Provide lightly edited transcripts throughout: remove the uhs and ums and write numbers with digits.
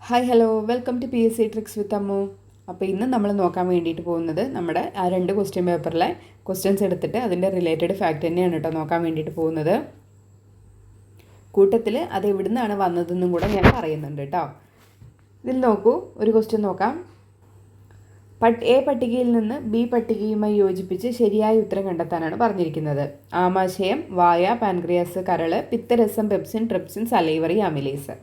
Hi hello welcome to PSC tricks with Ammu. അപ്പോൾ ഇന്ന് നമ്മൾ നോക്കാൻ വേണ്ടിയിട്ട് പോകുന്നത് നമ്മുടെ ആ 2 ക്വസ്റ്റ്യൻ പേപ്പറിലെ ക്വസ്റ്റ്യൻസ് എടുത്തിട്ട് അതിൻ്റെ റിലേറ്റഡ് ഫാക്റ്റ് തന്നെയാണ് കേട്ടോ നോക്കാൻ വേണ്ടിയിട്ട് പോകുന്നത്. കൂട്ടത്തിൽ അത് എവിടുന്നാണ് വന്നതെന്നും കൂടെ ഞാൻ പറയുന്നുണ്ട് കേട്ടോ. ഇതിൽ നോക്കൂ, ഒരു ക്വസ്റ്റ്യൻ നോക്കാം. എ പട്ടികയിൽ നിന്ന് ബി പട്ടികയുമായി യോജിപ്പിച്ച് ശരിയായ ഉത്തരം കണ്ടെത്താനാണ് പറഞ്ഞിരിക്കുന്നത്. ആമാശയം, വായ, പാൻക്രിയാസ്, കരള്, പിത്തരസം, pepsin, trypsin, salivary, amylase.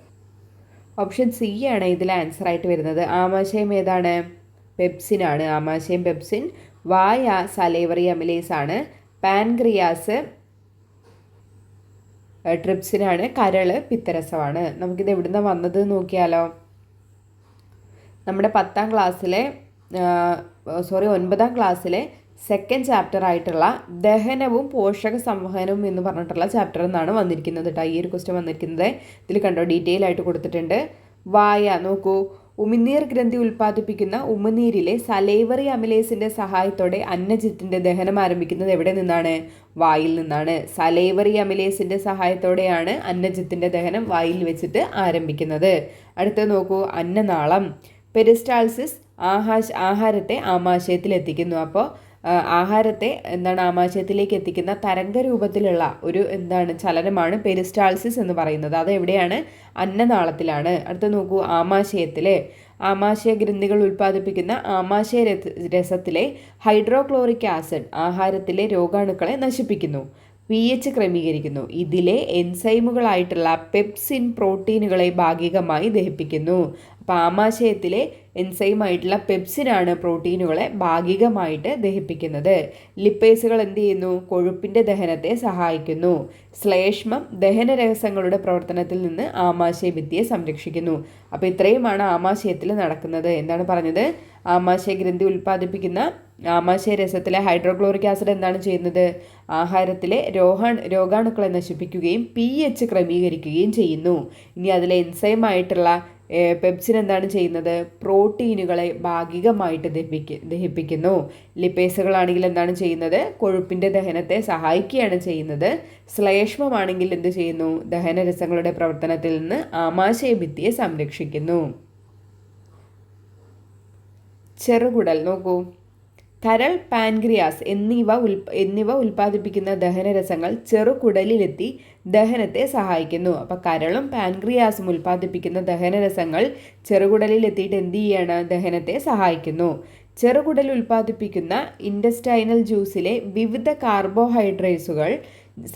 Option C ആണ് ഇതിൽ ആൻസർ ആയിട്ട് വരുന്നത്. ആമാശയം ഏതാണ്? പെപ്സിനാണ്. ആമാശയം പെപ്സിൻ. വായ സലൈവറി അമിലേസ് ആണ്. പാൻക്രിയാസ് ട്രിപ്സിനാണ്. കരള് പിത്തരസമാണ്. നമുക്കിത് എവിടുന്ന വന്നത് നോക്കിയാലോ. നമ്മുടെ 9ാം ക്ലാസ്സിലെ സെക്കൻഡ് ചാപ്റ്റർ ആയിട്ടുള്ള ദഹനവും പോഷക സംവഹനവും എന്ന് പറഞ്ഞിട്ടുള്ള ചാപ്റ്ററിൽ നിന്നാണ് വന്നിരിക്കുന്നത് കേട്ടോ. ഈ ഒരു ക്വസ്റ്റ്യൻ വന്നിരിക്കുന്നത് ഇതിൽ കണ്ടോ, ഡീറ്റെയിൽ ആയിട്ട് കൊടുത്തിട്ടുണ്ട്. വായ നോക്കൂ, ഉമിനീർ ഗ്രന്ഥി ഉൽപ്പാദിപ്പിക്കുന്ന ഉമിനീരിലെ സലൈവറി അമിലേസിന്റെ സഹായത്തോടെ അന്നജത്തിന്റെ ദഹനം ആരംഭിക്കുന്നത് എവിടെ നിന്നാണ്? വായിൽ നിന്നാണ്. സലൈവറി അമിലേസിന്റെ സഹായത്തോടെയാണ് അന്നജത്തിന്റെ ദഹനം വായിൽ വെച്ചിട്ട് ആരംഭിക്കുന്നത്. അടുത്തത് നോക്കൂ, അന്നനാളം. പെരിസ്റ്റാൾസിസ് ആഹാരത്തെ ആമാശയത്തിൽ എത്തിക്കുന്നു. അപ്പോൾ ആഹാരത്തെ ആമാശയത്തിലേക്ക് എത്തിക്കുന്ന തരംഗ രൂപത്തിലുള്ള ഒരു ചലനമാണ് പെരിസ്റ്റാൾസിസ് എന്ന് പറയുന്നത്. അത് എവിടെയാണ്? അന്നനാളത്തിലാണ്. അടുത്ത നോക്കൂ, ആമാശയ ഗ്രന്ഥികൾ ഉൽപ്പാദിപ്പിക്കുന്ന ആമാശയ രസത്തിലെ ഹൈഡ്രോക്ലോറിക് ആസിഡ് ആഹാരത്തിലെ രോഗാണുക്കളെ നശിപ്പിക്കുന്നു, pH ക്രമീകരിക്കുന്നു. ഇതിലെ എൻസൈമുകളായിട്ടുള്ള പെപ്സിൻ പ്രോട്ടീനുകളെ ഭാഗികമായി ദഹിപ്പിക്കുന്നു. അപ്പോൾ ആമാശയത്തിലെ എൻസൈമായിട്ടുള്ള പെപ്സിനാണ് പ്രോട്ടീനുകളെ ഭാഗികമായിട്ട് ദഹിപ്പിക്കുന്നത്. ലിപ്പേസുകൾ എന്ത് ചെയ്യുന്നു? കൊഴുപ്പിൻ്റെ ദഹനത്തെ സഹായിക്കുന്നു. ശ്ലേഷ്മം ദഹനരഹസ്യങ്ങളുടെ പ്രവർത്തനത്തിൽ നിന്ന് ആമാശയ ഭിത്തിയെ സംരക്ഷിക്കുന്നു. അപ്പോൾ ഇത്രയുമാണ് ആമാശയത്തിൽ നടക്കുന്നത്. എന്താണ് പറഞ്ഞത്? ആമാശയ ഗ്രന്ഥി ഉൽപ്പാദിപ്പിക്കുന്ന ആമാശയ രസത്തിലെ ഹൈഡ്രോക്ലോറിക് ആസിഡ് എന്താണ് ചെയ്യുന്നത്? ആഹാരത്തിലെ രോഗാണുക്കളെ നശിപ്പിക്കുകയും pH ക്രമീകരിക്കുകയും ചെയ്യുന്നു. ഇനി അതിലെ എൻസൈമായിട്ടുള്ള പെപ്സിൻ എന്താണ് ചെയ്യുന്നത്? പ്രോട്ടീനുകളെ ഭാഗികമായിട്ട് ദഹിപ്പിക്കുന്നു. ലിപ്പേസുകളാണെങ്കിൽ എന്താണ് ചെയ്യുന്നത്? കൊഴുപ്പിൻ്റെ ദഹനത്തെ സഹായിക്കുകയാണ് ചെയ്യുന്നത്. ശ്ലേഷ്മമാണെങ്കിൽ എന്ത് ചെയ്യുന്നു? ദഹനരസങ്ങളുടെ പ്രവർത്തനത്തിൽ നിന്ന് ആമാശയ ഭിത്തിയെ സംരക്ഷിക്കുന്നു. ചെറുകുടൽ നോക്കൂ, കരൾ, പാൻക്രിയാസ് എന്നിവ ഉൽപ്പാദിപ്പിക്കുന്ന ദഹനരസങ്ങൾ ചെറുകുടലിലെത്തി ദഹനത്തെ സഹായിക്കുന്നു. അപ്പോൾ കരളും പാൻക്രിയാസും ഉൽപ്പാദിപ്പിക്കുന്ന ദഹനരസങ്ങൾ ചെറുകുടലിലെത്തിയിട്ട് എന്ത് ചെയ്യാണ്? ദഹനത്തെ സഹായിക്കുന്നു. ചെറുകുടൽ ഉൽപ്പാദിപ്പിക്കുന്ന ഇൻറ്റസ്റ്റൈനൽ ജ്യൂസിലെ വിവിധ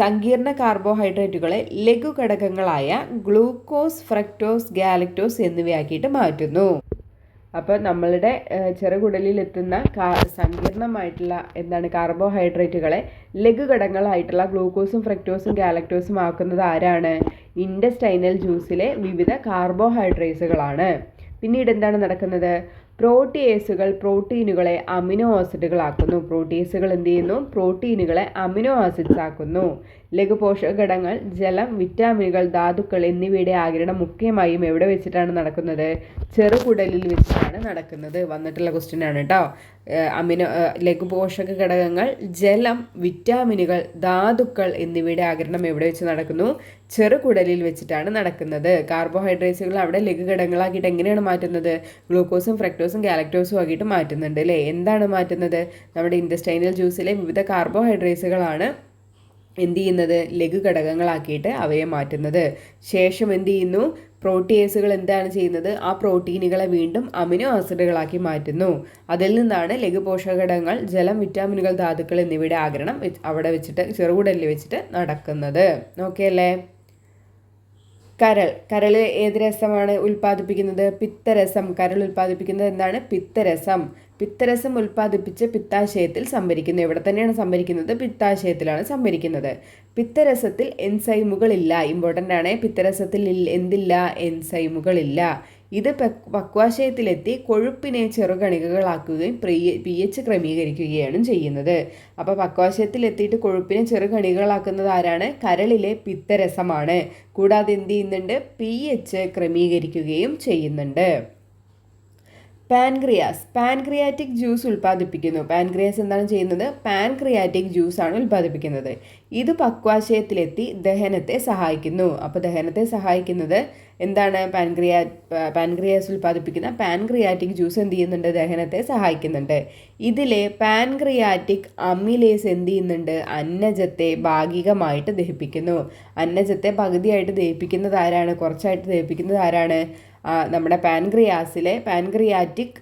സങ്കീർണ കാർബോഹൈഡ്രേറ്റുകളെ ലഘുഘടകങ്ങളായ ഗ്ലൂക്കോസ്, ഫ്രക്ടോസ്, ഗാലക്ടോസ് എന്നിവയാക്കിയിട്ട് മാറ്റുന്നു. അപ്പോൾ നമ്മളുടെ ചെറുകുടലിലെത്തുന്ന സങ്കീർണമായിട്ടുള്ള കാർബോഹൈഡ്രേറ്റുകളെ ലഘുഘടകങ്ങളായിട്ടുള്ള ഗ്ലൂക്കോസും ഫ്രക്ടോസും ഗാലക്ടോസും ആക്കുന്നത് ആരാണ്? ഇൻറ്റസ്റ്റൈനൽ ജ്യൂസിലെ വിവിധ കാർബോഹൈഡ്രേറ്റ്സുകളാണ്. പിന്നീട് എന്താണ് നടക്കുന്നത്? പ്രോട്ടിയേസുകൾ പ്രോട്ടീനുകളെ അമിനോ ആസിഡുകളാക്കുന്നു. പ്രോട്ടിയേസുകൾ എന്ത് ചെയ്യുന്നു? പ്രോട്ടീനുകളെ അമിനോ ആസിഡ്സ് ആക്കുന്നു. ലഘുപോഷകഘടകങ്ങൾ, ജലം, വിറ്റാമിനുകൾ, ധാതുക്കൾ എന്നിവയുടെ ആഗിരണം മുഖ്യമായും എവിടെ വെച്ചിട്ടാണ് നടക്കുന്നത്? ചെറുകുടലിൽ വെച്ചിട്ടാണ് നടക്കുന്നത്. വന്നിട്ടുള്ള ക്വസ്റ്റ്യൻ ആണ് കേട്ടോ. ലഘുപോഷക ഘടകങ്ങൾ, ജലം, വിറ്റാമിനുകൾ, ധാതുക്കൾ എന്നിവയുടെ ആഗിരണം എവിടെ വെച്ച് നടക്കുന്നു? ചെറുകുടലിൽ വെച്ചിട്ടാണ് നടക്കുന്നത്. കാർബോഹൈഡ്രേറ്റ്സുകൾ അവിടെ ലഘുഘടകങ്ങളാക്കിയിട്ട് എങ്ങനെയാണ് മാറ്റുന്നത്? ഗ്ലൂക്കോസും ഫ്രക്ടോസും ഗാലക്ടോസും ആക്കിയിട്ട് മാറ്റുന്നുണ്ട് അല്ലേ? എന്താണ് മാറ്റുന്നത്? നമ്മുടെ ഇൻറ്റസ്റ്റൈനൽ ജ്യൂസിലെ വിവിധ കാർബോഹൈഡ്രേറ്റ്സുകളാണ് എന്ത് ചെയ്യുന്നത്? ലഘുഘടകങ്ങളാക്കിയിട്ട് അവയെ മാറ്റുന്നത്. ശേഷം എന്ത് ചെയ്യുന്നു? പ്രോട്ടിയേസുകൾ എന്താണ് ചെയ്യുന്നത്? ആ പ്രോട്ടീനുകളെ വീണ്ടും അമിനോ ആസിഡുകളാക്കി മാറ്റുന്നു. അതിൽ നിന്നാണ് ലഘുപോഷകഘടകങ്ങൾ, ജലം, വിറ്റാമിനുകൾ, ധാതുക്കൾ എന്നിവയുടെ ആഗിരണം അവിടെ വെച്ചിട്ട് ചെറുകുടലിൽ വെച്ചിട്ട് നടക്കുന്നത്. ഓക്കെ അല്ലേ? കരൾ ഏത് രസമാണ് ഉൽപ്പാദിപ്പിക്കുന്നത്? പിത്തരസം. കരൾ ഉൽപ്പാദിപ്പിക്കുന്നത് എന്താണ്? പിത്തരസം. പിത്തരസം ഉൽപ്പാദിപ്പിച്ച് പിത്താശയത്തിൽ സംഭരിക്കുന്നു. എവിടെ തന്നെയാണ് സംഭരിക്കുന്നത്? പിത്താശയത്തിലാണ് സംഭരിക്കുന്നത്. പിത്തരസത്തിൽ എൻസൈമുകളില്ല. ഇമ്പോർട്ടൻ്റ് ആണ്. പിത്തരസത്തിൽ എന്തില്ല? എൻസൈമുകളില്ല. ഇത് പക്വാശയത്തിലെത്തി കൊഴുപ്പിനെ ചെറുകണികകളാക്കുകയും pH ക്രമീകരിക്കുകയാണ് ചെയ്യുന്നത്. അപ്പോൾ പക്വാശയത്തിലെത്തിയിട്ട് കൊഴുപ്പിനെ ചെറുകണികകളാക്കുന്നത് ആരാണ്? കരളിലെ പിത്തരസമാണ്. കൂടാതെ എന്ത് ചെയ്യുന്നുണ്ട്? pH ക്രമീകരിക്കുകയും ചെയ്യുന്നുണ്ട്. Pancreatic juice ഉൽപ്പാദിപ്പിക്കുന്നു. പാൻക്രിയാസ് എന്താണ് ചെയ്യുന്നത്? പാൻക്രിയാറ്റിക് ജ്യൂസ് ആണ് ഉൽപ്പാദിപ്പിക്കുന്നത്. ഇത് പക്വാശയത്തിലെത്തി ദഹനത്തെ സഹായിക്കുന്നു. അപ്പോൾ ദഹനത്തെ സഹായിക്കുന്നത് എന്താണ്? പാൻക്രിയാസ് ഉൽപ്പാദിപ്പിക്കുന്ന പാൻക്രിയാറ്റിക് ജ്യൂസ് എന്ത് ചെയ്യുന്നുണ്ട്? ദഹനത്തെ സഹായിക്കുന്നുണ്ട്. ഇതിലെ പാൻക്രിയാറ്റിക് അമിലേസ് എന്ത് ചെയ്യുന്നുണ്ട്? അന്നജത്തെ ഭാഗികമായിട്ട് ദഹിപ്പിക്കുന്നു. അന്നജത്തെ പകുതിയായിട്ട് ദഹിപ്പിക്കുന്നത് ആരാണ്? കുറച്ചായിട്ട് ദഹിപ്പിക്കുന്നത് ആരാണ്? നമ്മുടെ പാൻക്രിയാറ്റിക്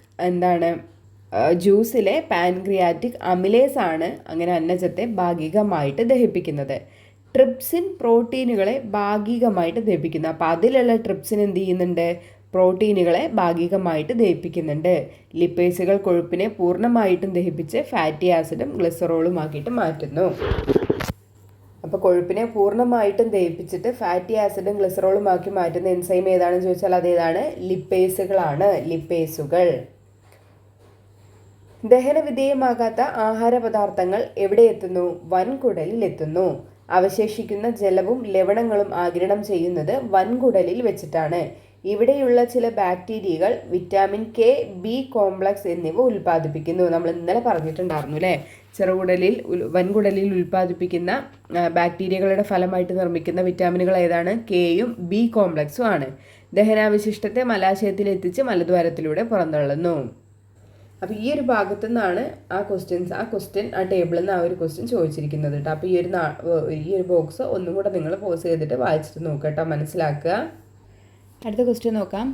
ജ്യൂസിലെ പാൻക്രിയാറ്റിക് അമിലേസ് ആണ് അങ്ങനെ അന്നജത്തെ ഭാഗികമായിട്ട് ദഹിപ്പിക്കുന്നത്. ട്രിപ്സിൻ പ്രോട്ടീനുകളെ ഭാഗികമായിട്ട് ദഹിപ്പിക്കുന്നു. അപ്പോൾ അതിലുള്ള ട്രിപ്സിൻ എന്ത് ചെയ്യുന്നുണ്ട്? പ്രോട്ടീനുകളെ ഭാഗികമായിട്ട് ദഹിപ്പിക്കുന്നുണ്ട്. ലിപ്പേസുകൾ കൊഴുപ്പിനെ പൂർണ്ണമായിട്ടും ദഹിപ്പിച്ച് ഫാറ്റി ആസിഡും ഗ്ലിസറോളും ആക്കിയിട്ട് മാറ്റുന്നു. അപ്പോൾ കൊഴുപ്പിനെ പൂർണ്ണമായിട്ടും ദഹിപ്പിച്ചിട്ട് ഫാറ്റി ആസിഡും ഗ്ലിസറോളും ആക്കി മാറ്റുന്ന എൻസൈം ഏതാണെന്ന് ചോദിച്ചാൽ അതേതാണ്? ലിപ്പേസുകളാണ്. ലിപ്പേസുകൾ. ദഹനവിധേയമാകാത്ത ആഹാര പദാർത്ഥങ്ങൾ എവിടെ എത്തുന്നു? വൻകുടലിൽ എത്തുന്നു. അവശേഷിക്കുന്ന ജലവും ലവണങ്ങളും ആഗിരണം ചെയ്യുന്നത് വൻകുടലിൽ വെച്ചിട്ടാണ്. ഇവിടെയുള്ള ചില ബാക്ടീരിയകൾ വിറ്റാമിൻ കെ, ബി കോംപ്ലക്സ് എന്നിവ ഉൽപ്പാദിപ്പിക്കുന്നു. നമ്മൾ ഇന്നലെ പറഞ്ഞിട്ടുണ്ടായിരുന്നു അല്ലേ? വൻകുടലിൽ ഉൽപ്പാദിപ്പിക്കുന്ന ബാക്ടീരിയകളുടെ ഫലമായിട്ട് നിർമ്മിക്കുന്ന വിറ്റാമിനുകൾ ഏതാണ്? കെയും ബി കോംപ്ലക്സും ആണ്. ദഹനാവശിഷ്ടത്തെ മലാശയത്തിൽ എത്തിച്ച് മലദ്വാരത്തിലൂടെ പുറന്തള്ളുന്നു. അപ്പോൾ ഈ ഒരു ഭാഗത്തു നിന്നാണ് ആ ടേബിളിൽ നിന്ന് ആ ഒരു ക്വസ്റ്റ്യൻ ചോദിച്ചിരിക്കുന്നത് കേട്ടോ. അപ്പോൾ ഈ ഒരു ബോക്സ് ഒന്നും കൂടെ നിങ്ങൾ പോസ് ചെയ്തിട്ട് വായിച്ചിട്ട് നോക്കുക കേട്ടോ, മനസ്സിലാക്കുക. അടുത്ത ക്വസ്റ്റ്യൻ നോക്കാം.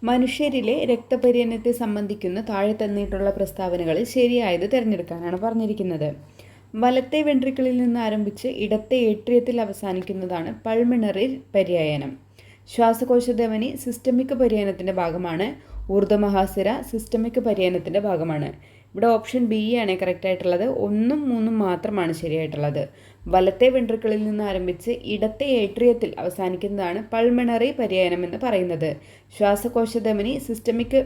മനുഷ്യരിലെ രക്തപര്യനത്തെ സംബന്ധിക്കുന്ന താഴെ തന്നിട്ടുള്ള പ്രസ്താവനകളിൽ ശരിയായത് തിരഞ്ഞെടുക്കാനാണ് പറഞ്ഞിരിക്കുന്നത്. വലത്തെ വെൻട്രിക്കിളിൽ നിന്ന് ആരംഭിച്ച് ഇടത്തെ ഏട്രിയത്തിൽ അവസാനിക്കുന്നതാണ് പൾമിണറി പര്യനം. ശ്വാസകോശധമനി സിസ്റ്റമിക് പര്യനത്തിൻ്റെ ഭാഗമാണ്. ഊർധ്വമഹാസിര സിസ്റ്റമിക് പര്യനത്തിൻ്റെ ഭാഗമാണ്. ഇവിടെ ഓപ്ഷൻ ബി ആണ് കറക്റ്റ് ആയിട്ടുള്ളത്. 1ഉം 3ഉം മാത്രമാണ് ശരിയായിട്ടുള്ളത്. വലത്തെ വെൻട്രിക്കിളിൽ നിന്ന് ആരംഭിച്ച് ഇടത്തെ ഏട്രിയത്തിൽ അവസാനിക്കുന്നതാണ് പൾമിണറി പര്യനം എന്ന് പറയുന്നത്. ശ്വാസകോശധമനി സിസ്റ്റമിക്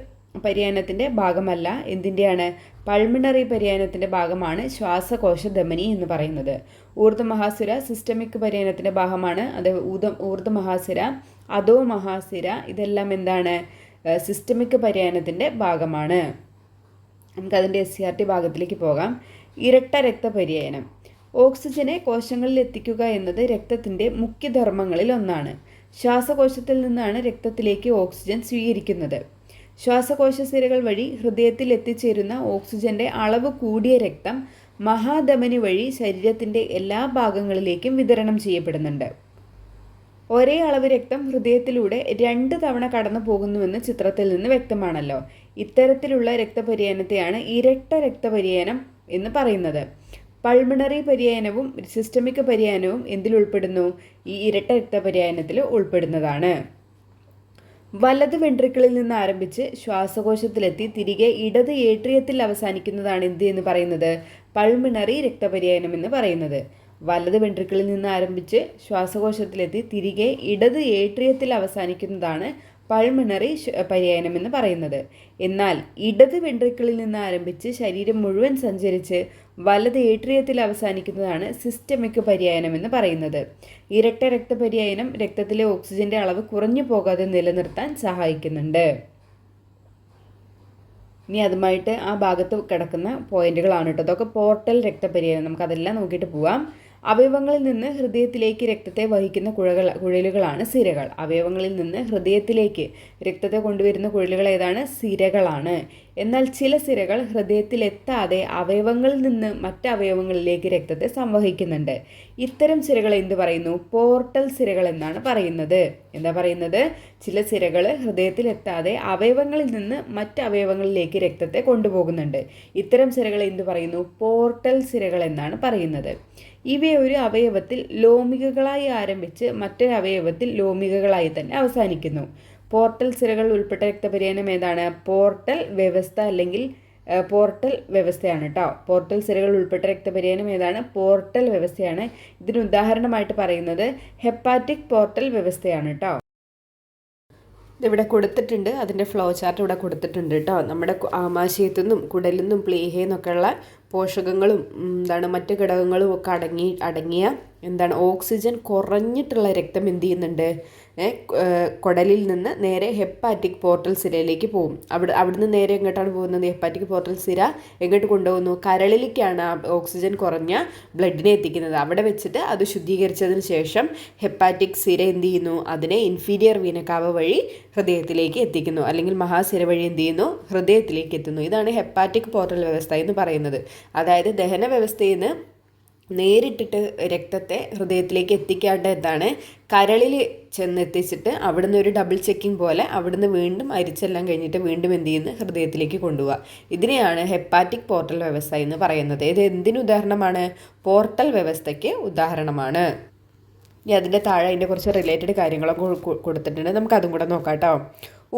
പര്യനത്തിൻ്റെ ഭാഗമല്ല. എന്തിൻ്റെയാണ്? പൾമിണറി പര്യനത്തിൻ്റെ ഭാഗമാണ് ശ്വാസകോശധമനി എന്ന് പറയുന്നത്. ഊർധ്വമഹാസിര സിസ്റ്റമിക് പര്യനത്തിൻ്റെ ഭാഗമാണ്. അത് ഊർധ്വമഹാസിര, അധോമഹാസിര ഇതെല്ലാം എന്താണ്? സിസ്റ്റമിക് പര്യനത്തിൻ്റെ ഭാഗമാണ്. നമുക്കതിൻ്റെ SCRT ഭാഗത്തിലേക്ക് പോകാം. ഇരട്ട രക്തപര്യനം. ഓക്സിജനെ കോശങ്ങളിൽ എത്തിക്കുക എന്നത് രക്തത്തിൻ്റെ മുഖ്യധർമ്മങ്ങളിൽ ഒന്നാണ്. ശ്വാസകോശത്തിൽ നിന്നാണ് രക്തത്തിലേക്ക് ഓക്സിജൻ സ്വീകരിക്കുന്നത്. ശ്വാസകോശ സിരകൾ വഴി ഹൃദയത്തിൽ എത്തിച്ചേരുന്ന ഓക്സിജൻ്റെ അളവ് കൂടിയ രക്തം മഹാധമനി വഴി ശരീരത്തിൻ്റെ എല്ലാ ഭാഗങ്ങളിലേക്കും വിതരണം ചെയ്യപ്പെടുന്നുണ്ട്. ഒരേ അളവ് രക്തം ഹൃദയത്തിലൂടെ 2 തവണ കടന്നു പോകുന്നുവെന്ന് ചിത്രത്തിൽ നിന്ന് വ്യക്തമാണല്ലോ. ഇത്തരത്തിലുള്ള രക്തപര്യനത്തെയാണ് ഇരട്ട രക്തപര്യനം എന്ന് പറയുന്നത്. പൾമിണറി പര്യനവും സിസ്റ്റമിക് പര്യനവും എന്തിൽ ഉൾപ്പെടുന്നു? ഈ ഇരട്ട രക്തപര്യനത്തിൽ ഉൾപ്പെടുന്നതാണ്. വലത് വെൻട്രിക്കിളിൽ നിന്ന് ആരംഭിച്ച് ശ്വാസകോശത്തിലെത്തി തിരികെ ഇടത് ഏട്രിയത്തിൽ അവസാനിക്കുന്നതാണ് എന്ത് എന്ന് പറയുന്നത്? പൾമിണറി രക്തപര്യനം എന്ന് പറയുന്നത്. വലത് വെൻട്രിക്കിളിൽ നിന്ന് ആരംഭിച്ച് ശ്വാസകോശത്തിലെത്തി തിരികെ ഇടത് ഏട്രിയത്തിൽ അവസാനിക്കുന്നതാണ് പൾമിണറി പര്യനം എന്ന് പറയുന്നത്. എന്നാൽ ഇടത് വെൻട്രിക്കിളിൽ നിന്ന് ആരംഭിച്ച് ശരീരം മുഴുവൻ സഞ്ചരിച്ച് വലത് ഏട്രിയത്തിൽ അവസാനിക്കുന്നതാണ് സിസ്റ്റമിക് പര്യനം എന്ന് പറയുന്നത്. ഇരട്ട രക്തപര്യനം രക്തത്തിലെ ഓക്സിജന്റെ അളവ് കുറഞ്ഞു പോകാതെ നിലനിർത്താൻ സഹായിക്കുന്നുണ്ട്. ഇനി അതുമായിട്ട് ആ ഭാഗത്ത് കിടക്കുന്ന പോയിന്റുകളാണ് കേട്ടോ. അതൊക്കെ പോർട്ടൽ രക്തപര്യനം. നമുക്കതെല്ലാം നോക്കിയിട്ട് പോവാം. അവയവങ്ങളിൽ നിന്ന് ഹൃദയത്തിലേക്ക് രക്തത്തെ വഹിക്കുന്ന കുഴലുകളാണ് സിരകൾ. അവയവങ്ങളിൽ നിന്ന് ഹൃദയത്തിലേക്ക് രക്തത്തെ കൊണ്ടുവരുന്ന കുഴലുകൾ ഏതാണ്? സിരകളാണ്. എന്നാൽ ചില സിരകൾ ഹൃദയത്തിലെത്താതെ അവയവങ്ങളിൽ നിന്ന് മറ്റ് അവയവങ്ങളിലേക്ക് രക്തത്തെ സംവഹിക്കുന്നുണ്ട്. ഇത്തരം സിരകൾ എന്ത് പറയുന്നു? പോർട്ടൽ സിരകൾ എന്നാണ് പറയുന്നത്. എന്താ പറയുന്നത്? ചില സിരകൾ ഹൃദയത്തിലെത്താതെ അവയവങ്ങളിൽ നിന്ന് മറ്റ് അവയവങ്ങളിലേക്ക് രക്തത്തെ കൊണ്ടുപോകുന്നുണ്ട്. ഇത്തരം സിരകൾ എന്ത് പറയുന്നു? പോർട്ടൽ സിരകൾ എന്നാണ് പറയുന്നത്. ഇവയെ ഒരു അവയവത്തിൽ ലോമികകളായി ആരംഭിച്ച് മറ്റൊരു അവയവത്തിൽ ലോമികകളായി തന്നെ അവസാനിക്കുന്നു. പോർട്ടൽ സിരകൾ ഉൾപ്പെട്ട രക്തപര്യനം ഏതാണ്? പോർട്ടൽ വ്യവസ്ഥ അല്ലെങ്കിൽ പോർട്ടൽ വ്യവസ്ഥയാണ് കേട്ടോ. പോർട്ടൽ സിരകൾ ഉൾപ്പെട്ട രക്തപര്യനം ഏതാണ്? പോർട്ടൽ വ്യവസ്ഥയാണ്. ഇതിന് ഉദാഹരണമായിട്ട് പറയുന്നത് ഹെപ്പാറ്റിക് പോർട്ടൽ വ്യവസ്ഥയാണ് കേട്ടോ. ഇതിവിടെ കൊടുത്തിട്ടുണ്ട്. അതിൻ്റെ ഫ്ലോ ചാർട്ട് ഇവിടെ കൊടുത്തിട്ടുണ്ട് കേട്ടോ. നമ്മുടെ ആമാശയത്തു നിന്നും കുടലിൽ നിന്നും പ്ലീഹയിൽ നിന്നൊക്കെയുള്ള പോഷകങ്ങളും മറ്റ് ഘടകങ്ങളും ഒക്കെ അടങ്ങിയ ഓക്സിജൻ കുറഞ്ഞിട്ടുള്ള രക്തം എന്ത് ചെയ്യുന്നുണ്ട്? കുടലിൽ നിന്ന് നേരെ ഹെപ്പാറ്റിക് പോർട്ടൽ സിരയിലേക്ക് പോകും. അവിടുന്ന് നേരെ എങ്ങോട്ടാണ് പോകുന്നത്? ഹെപ്പാറ്റിക് പോർട്ടൽ സിര എങ്ങോട്ട് കൊണ്ടുപോകുന്നു? കരളിലേക്കാണ് ആ ഓക്സിജൻ കുറഞ്ഞ ബ്ലഡിനെ എത്തിക്കുന്നത്. അവിടെ വെച്ചിട്ട് അത് ശുദ്ധീകരിച്ചതിന് ശേഷം ഹെപ്പാറ്റിക് സിര എന്ത് ചെയ്യുന്നു? അതിനെ ഇൻഫീരിയർ വീനക്കാവ വഴി ഹൃദയത്തിലേക്ക് എത്തിക്കുന്നു, അല്ലെങ്കിൽ മഹാസിര വഴി എന്ത് ചെയ്യുന്നു? ഹൃദയത്തിലേക്ക് എത്തുന്നു. ഇതാണ് ഹെപ്പാറ്റിക് പോർട്ടൽ വ്യവസ്ഥ എന്ന് പറയുന്നത്. അതായത് ദഹന വ്യവസ്ഥയിൽ നിന്ന് നേരിട്ടിട്ട് രക്തത്തെ ഹൃദയത്തിലേക്ക് എത്തിക്കാണ്ട് എന്താണ് കരളിൽ ചെന്നെത്തിച്ചിട്ട് അവിടുന്ന് ഒരു ഡബിൾ ചെക്കിംഗ് പോലെ അവിടുന്ന് വീണ്ടും അരിച്ചെല്ലാം കഴിഞ്ഞിട്ട് വീണ്ടും എന്ത് ചെയ്യുന്നു? ഹൃദയത്തിലേക്ക് കൊണ്ടുപോവുക. ഇതിനെയാണ് ഹെപ്പാറ്റിക് പോർട്ടൽ വ്യവസ്ഥ എന്ന് പറയുന്നത്. ഇത് എന്തിന് ഉദാഹരണമാണ്? പോർട്ടൽ വ്യവസ്ഥയ്ക്ക് ഉദാഹരണമാണ്. ഇനി അതിൻ്റെ താഴെ അതിൻ്റെ കുറച്ച് റിലേറ്റഡ് കാര്യങ്ങളൊക്കെ കൊടുത്തിട്ടുണ്ട്. നമുക്ക് അതും കൂടെ നോക്കാം കേട്ടോ.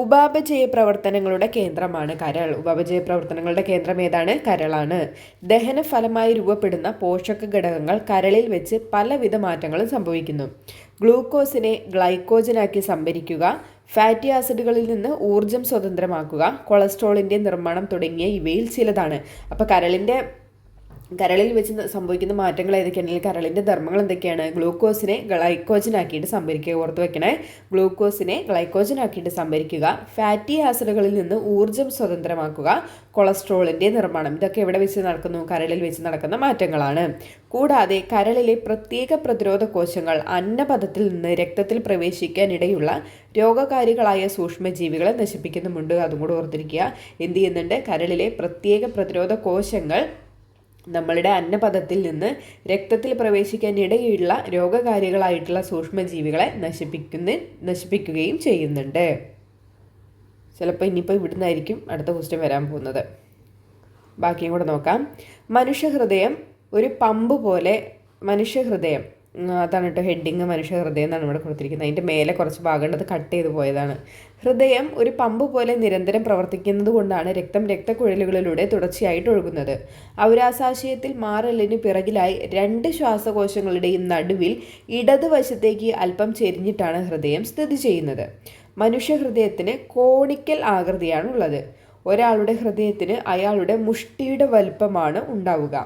ഉപാപചയ പ്രവർത്തനങ്ങളുടെ കേന്ദ്രമാണ് കരൾ. ഉപാപചയ പ്രവർത്തനങ്ങളുടെ കേന്ദ്രം ഏതാണ്? കരളാണ്. ദഹന ഫലമായി രൂപപ്പെടുന്ന പോഷക ഘടകങ്ങൾ കരളിൽ വെച്ച് പലവിധ മാറ്റങ്ങളും സംഭവിക്കുന്നു. ഗ്ലൂക്കോസിനെ ഗ്ലൈക്കോജനാക്കി സംഭരിക്കുക, ഫാറ്റി ആസിഡുകളിൽ നിന്ന് ഊർജം സ്വതന്ത്രമാക്കുക, കൊളസ്ട്രോളിൻ്റെ നിർമ്മാണം തുടങ്ങിയ ഇവയിൽ ചിലതാണ്. അപ്പോൾ കരളിൽ വെച്ച് സംഭവിക്കുന്ന മാറ്റങ്ങൾ ഏതൊക്കെയാണെങ്കിൽ കരളിൻ്റെ ധർമ്മങ്ങൾ എന്തൊക്കെയാണ്? ഗ്ലൂക്കോസിനെ ഗ്ലൈക്കോജനാക്കിയിട്ട് സംഭരിക്കുക. ഓർത്ത് വെക്കണേ, ഗ്ലൂക്കോസിനെ ഗ്ലൈക്കോജനാക്കിയിട്ട് സംഭരിക്കുക, ഫാറ്റി ആസിഡുകളിൽ നിന്ന് ഊർജ്ജം സ്വതന്ത്രമാക്കുക, കൊളസ്ട്രോളിൻ്റെ നിർമ്മാണം. ഇതൊക്കെ എവിടെ വെച്ച് നടക്കുന്നു? കരളിൽ വെച്ച് നടക്കുന്ന മാറ്റങ്ങളാണ്. കൂടാതെ കരളിലെ പ്രത്യേക പ്രതിരോധ കോശങ്ങൾ അന്നപഥത്തിൽ നിന്ന് രക്തത്തിൽ പ്രവേശിക്കാനിടയുള്ള രോഗകാരികളായ സൂക്ഷ്മജീവികളെ നശിപ്പിക്കുന്നുമുണ്ട്. അതും കൂടെ ഓർത്തിരിക്കുക. എന്ത് ചെയ്യുന്നുണ്ട്? കരളിലെ പ്രത്യേക പ്രതിരോധ കോശങ്ങൾ നമ്മളുടെ അന്നപഥത്തിൽ നിന്ന് രക്തത്തിൽ പ്രവേശിക്കാനിടയുള്ള രോഗകാരികളായിട്ടുള്ള സൂക്ഷ്മജീവികളെ നശിപ്പിക്കുകയും ചെയ്യുന്നുണ്ട്. ചിലപ്പോൾ ഇനിയിപ്പോൾ ഇവിടുന്നായിരിക്കും അടുത്ത ക്വസ്റ്റ്യൻ വരാൻ പോകുന്നത്. ബാക്കിയും കൂടെ നോക്കാം. മനുഷ്യഹൃദയം ഒരു പമ്പ് പോലെ, മനുഷ്യഹൃദയം അതാണ് കേട്ടോ ഹെഡിങ്, മനുഷ്യഹൃദയം എന്നാണ് ഇവിടെ കൊടുത്തിരിക്കുന്നത്. അതിൻ്റെ മേലെ കുറച്ച് ഭാഗം അത് കട്ട് ചെയ്ത് പോയതാണ്. ഹൃദയം ഒരു പമ്പ് പോലെ നിരന്തരം പ്രവർത്തിക്കുന്നത് കൊണ്ടാണ് രക്തം രക്തക്കുഴലുകളിലൂടെ തുടർച്ചയായിട്ട് ഒഴുകുന്നത്. ഔരാസാശയത്തിൽ മാറലിന് പിറകിലായി 2 ശ്വാസകോശങ്ങളുടെയും നടുവിൽ ഇടതുവശത്തേക്ക് അല്പം ചെരിഞ്ഞിട്ടാണ് ഹൃദയം സ്ഥിതി ചെയ്യുന്നത്. മനുഷ്യഹൃദയത്തിന് കോണിക്കൽ ആകൃതിയാണുള്ളത്. ഒരാളുടെ ഹൃദയത്തിന് അയാളുടെ മുഷ്ടിയുടെ വലുപ്പമാണ് ഉണ്ടാവുക.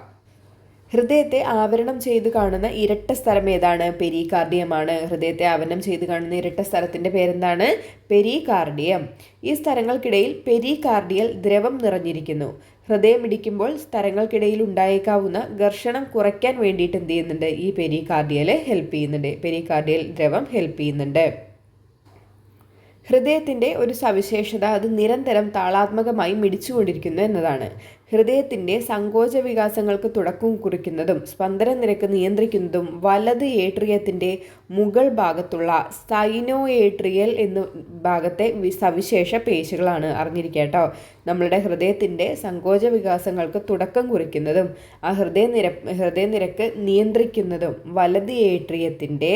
ഹൃദയത്തെ ആവരണം ചെയ്ത് കാണുന്ന ഇരട്ട സ്ഥലം ഏതാണ്? പെരികാർഡിയമാണ്. ഹൃദയത്തെ ആവരണം ചെയ്ത് കാണുന്ന ഇരട്ട സ്ഥലത്തിൻ്റെ പേരെന്താണ്? പെരികാർഡിയം. ഈ സ്ഥലങ്ങൾക്കിടയിൽ പെരികാർഡിയൽ ദ്രവം നിറഞ്ഞിരിക്കുന്നു. ഹൃദയം ഇടിക്കുമ്പോൾ സ്ഥലങ്ങൾക്കിടയിൽ ഉണ്ടായേക്കാവുന്ന ഘർഷണം കുറയ്ക്കാൻ വേണ്ടിയിട്ട് എന്ത് ചെയ്യുന്നുണ്ട്? ഈ പെരികാർഡിയൽ ഹെൽപ്പ് ചെയ്യുന്നുണ്ട്. പെരികാർഡിയൽ ദ്രവം ഹെൽപ്പ് ചെയ്യുന്നുണ്ട്. ഹൃദയത്തിൻ്റെ ഒരു സവിശേഷത അത് നിരന്തരം താളാത്മകമായി മിടിച്ചുകൊണ്ടിരിക്കുന്നു എന്നതാണ്. ഹൃദയത്തിൻ്റെ സങ്കോച വികാസങ്ങൾക്ക് തുടക്കം കുറിക്കുന്നതും സ്പന്ദന നിരക്ക് നിയന്ത്രിക്കുന്നതും വലത് ഏട്രിയത്തിൻ്റെ മുകൾ ഭാഗത്തുള്ള സൈനോ ഏട്രിയൽ എന്ന ഭാഗത്തെ സവിശേഷ പേശികളാണ്. അറിഞ്ഞിരിക്കുക കേട്ടോ. നമ്മളുടെ ഹൃദയത്തിൻ്റെ സങ്കോച വികാസങ്ങൾക്ക് തുടക്കം കുറിക്കുന്നതും ആ ഹൃദയനിരക്ക് നിയന്ത്രിക്കുന്നതും വലത് ഏട്രിയത്തിൻ്റെ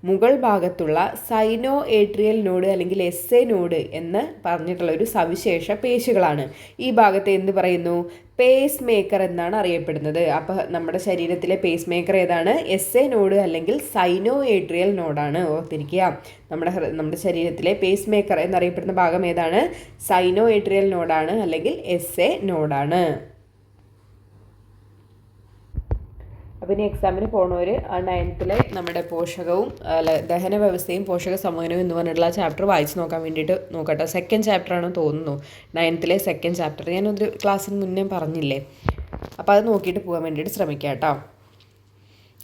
മുകൾ ഭാഗത്തുള്ള സൈനോ ഏട്രിയൽ നോഡ് അല്ലെങ്കിൽ എസ് എ നോഡ് എന്ന് പറഞ്ഞിട്ടുള്ള ഒരു സവിശേഷ പേശികളാണ്. ഈ ഭാഗത്തെ എന്ത് പറയുന്നു? പേസ് മേക്കർ എന്നാണ് അറിയപ്പെടുന്നത്. അപ്പോൾ നമ്മുടെ ശരീരത്തിലെ പേസ് മേക്കർ ഏതാണ്? എസ് എ നോഡ് അല്ലെങ്കിൽ സൈനോ ഏട്രിയൽ നോഡാണ്. ഓർത്തിരിക്കുക. നമ്മുടെ ശരീരത്തിലെ പേസ് മേക്കർ എന്നറിയപ്പെടുന്ന ഭാഗം ഏതാണ്? സൈനോ ഏട്രിയൽ നോഡാണ് അല്ലെങ്കിൽ എസ് എ നോഡാണ്. അപ്പോൾ ഇനി എക്സാമിന് പോണവർ ആ 9th നമ്മുടെ പോഷകവും ദഹന വ്യവസ്ഥയും പോഷക സമന്വയവും എന്ന് പറഞ്ഞിട്ടുള്ള ചാപ്റ്റർ വായിച്ച് നോക്കാൻ വേണ്ടിയിട്ട് നോക്കട്ടെ. 2nd ചാപ്റ്ററാണെന്ന് തോന്നുന്നു. 9th 2nd ചാപ്റ്റർ ഞാനൊരു ക്ലാസ്സിന് മുന്നേ പറഞ്ഞില്ലേ. അപ്പോൾ അത് നോക്കിയിട്ട് പോകാൻ വേണ്ടിയിട്ട് ശ്രമിക്കാം കേട്ടോ.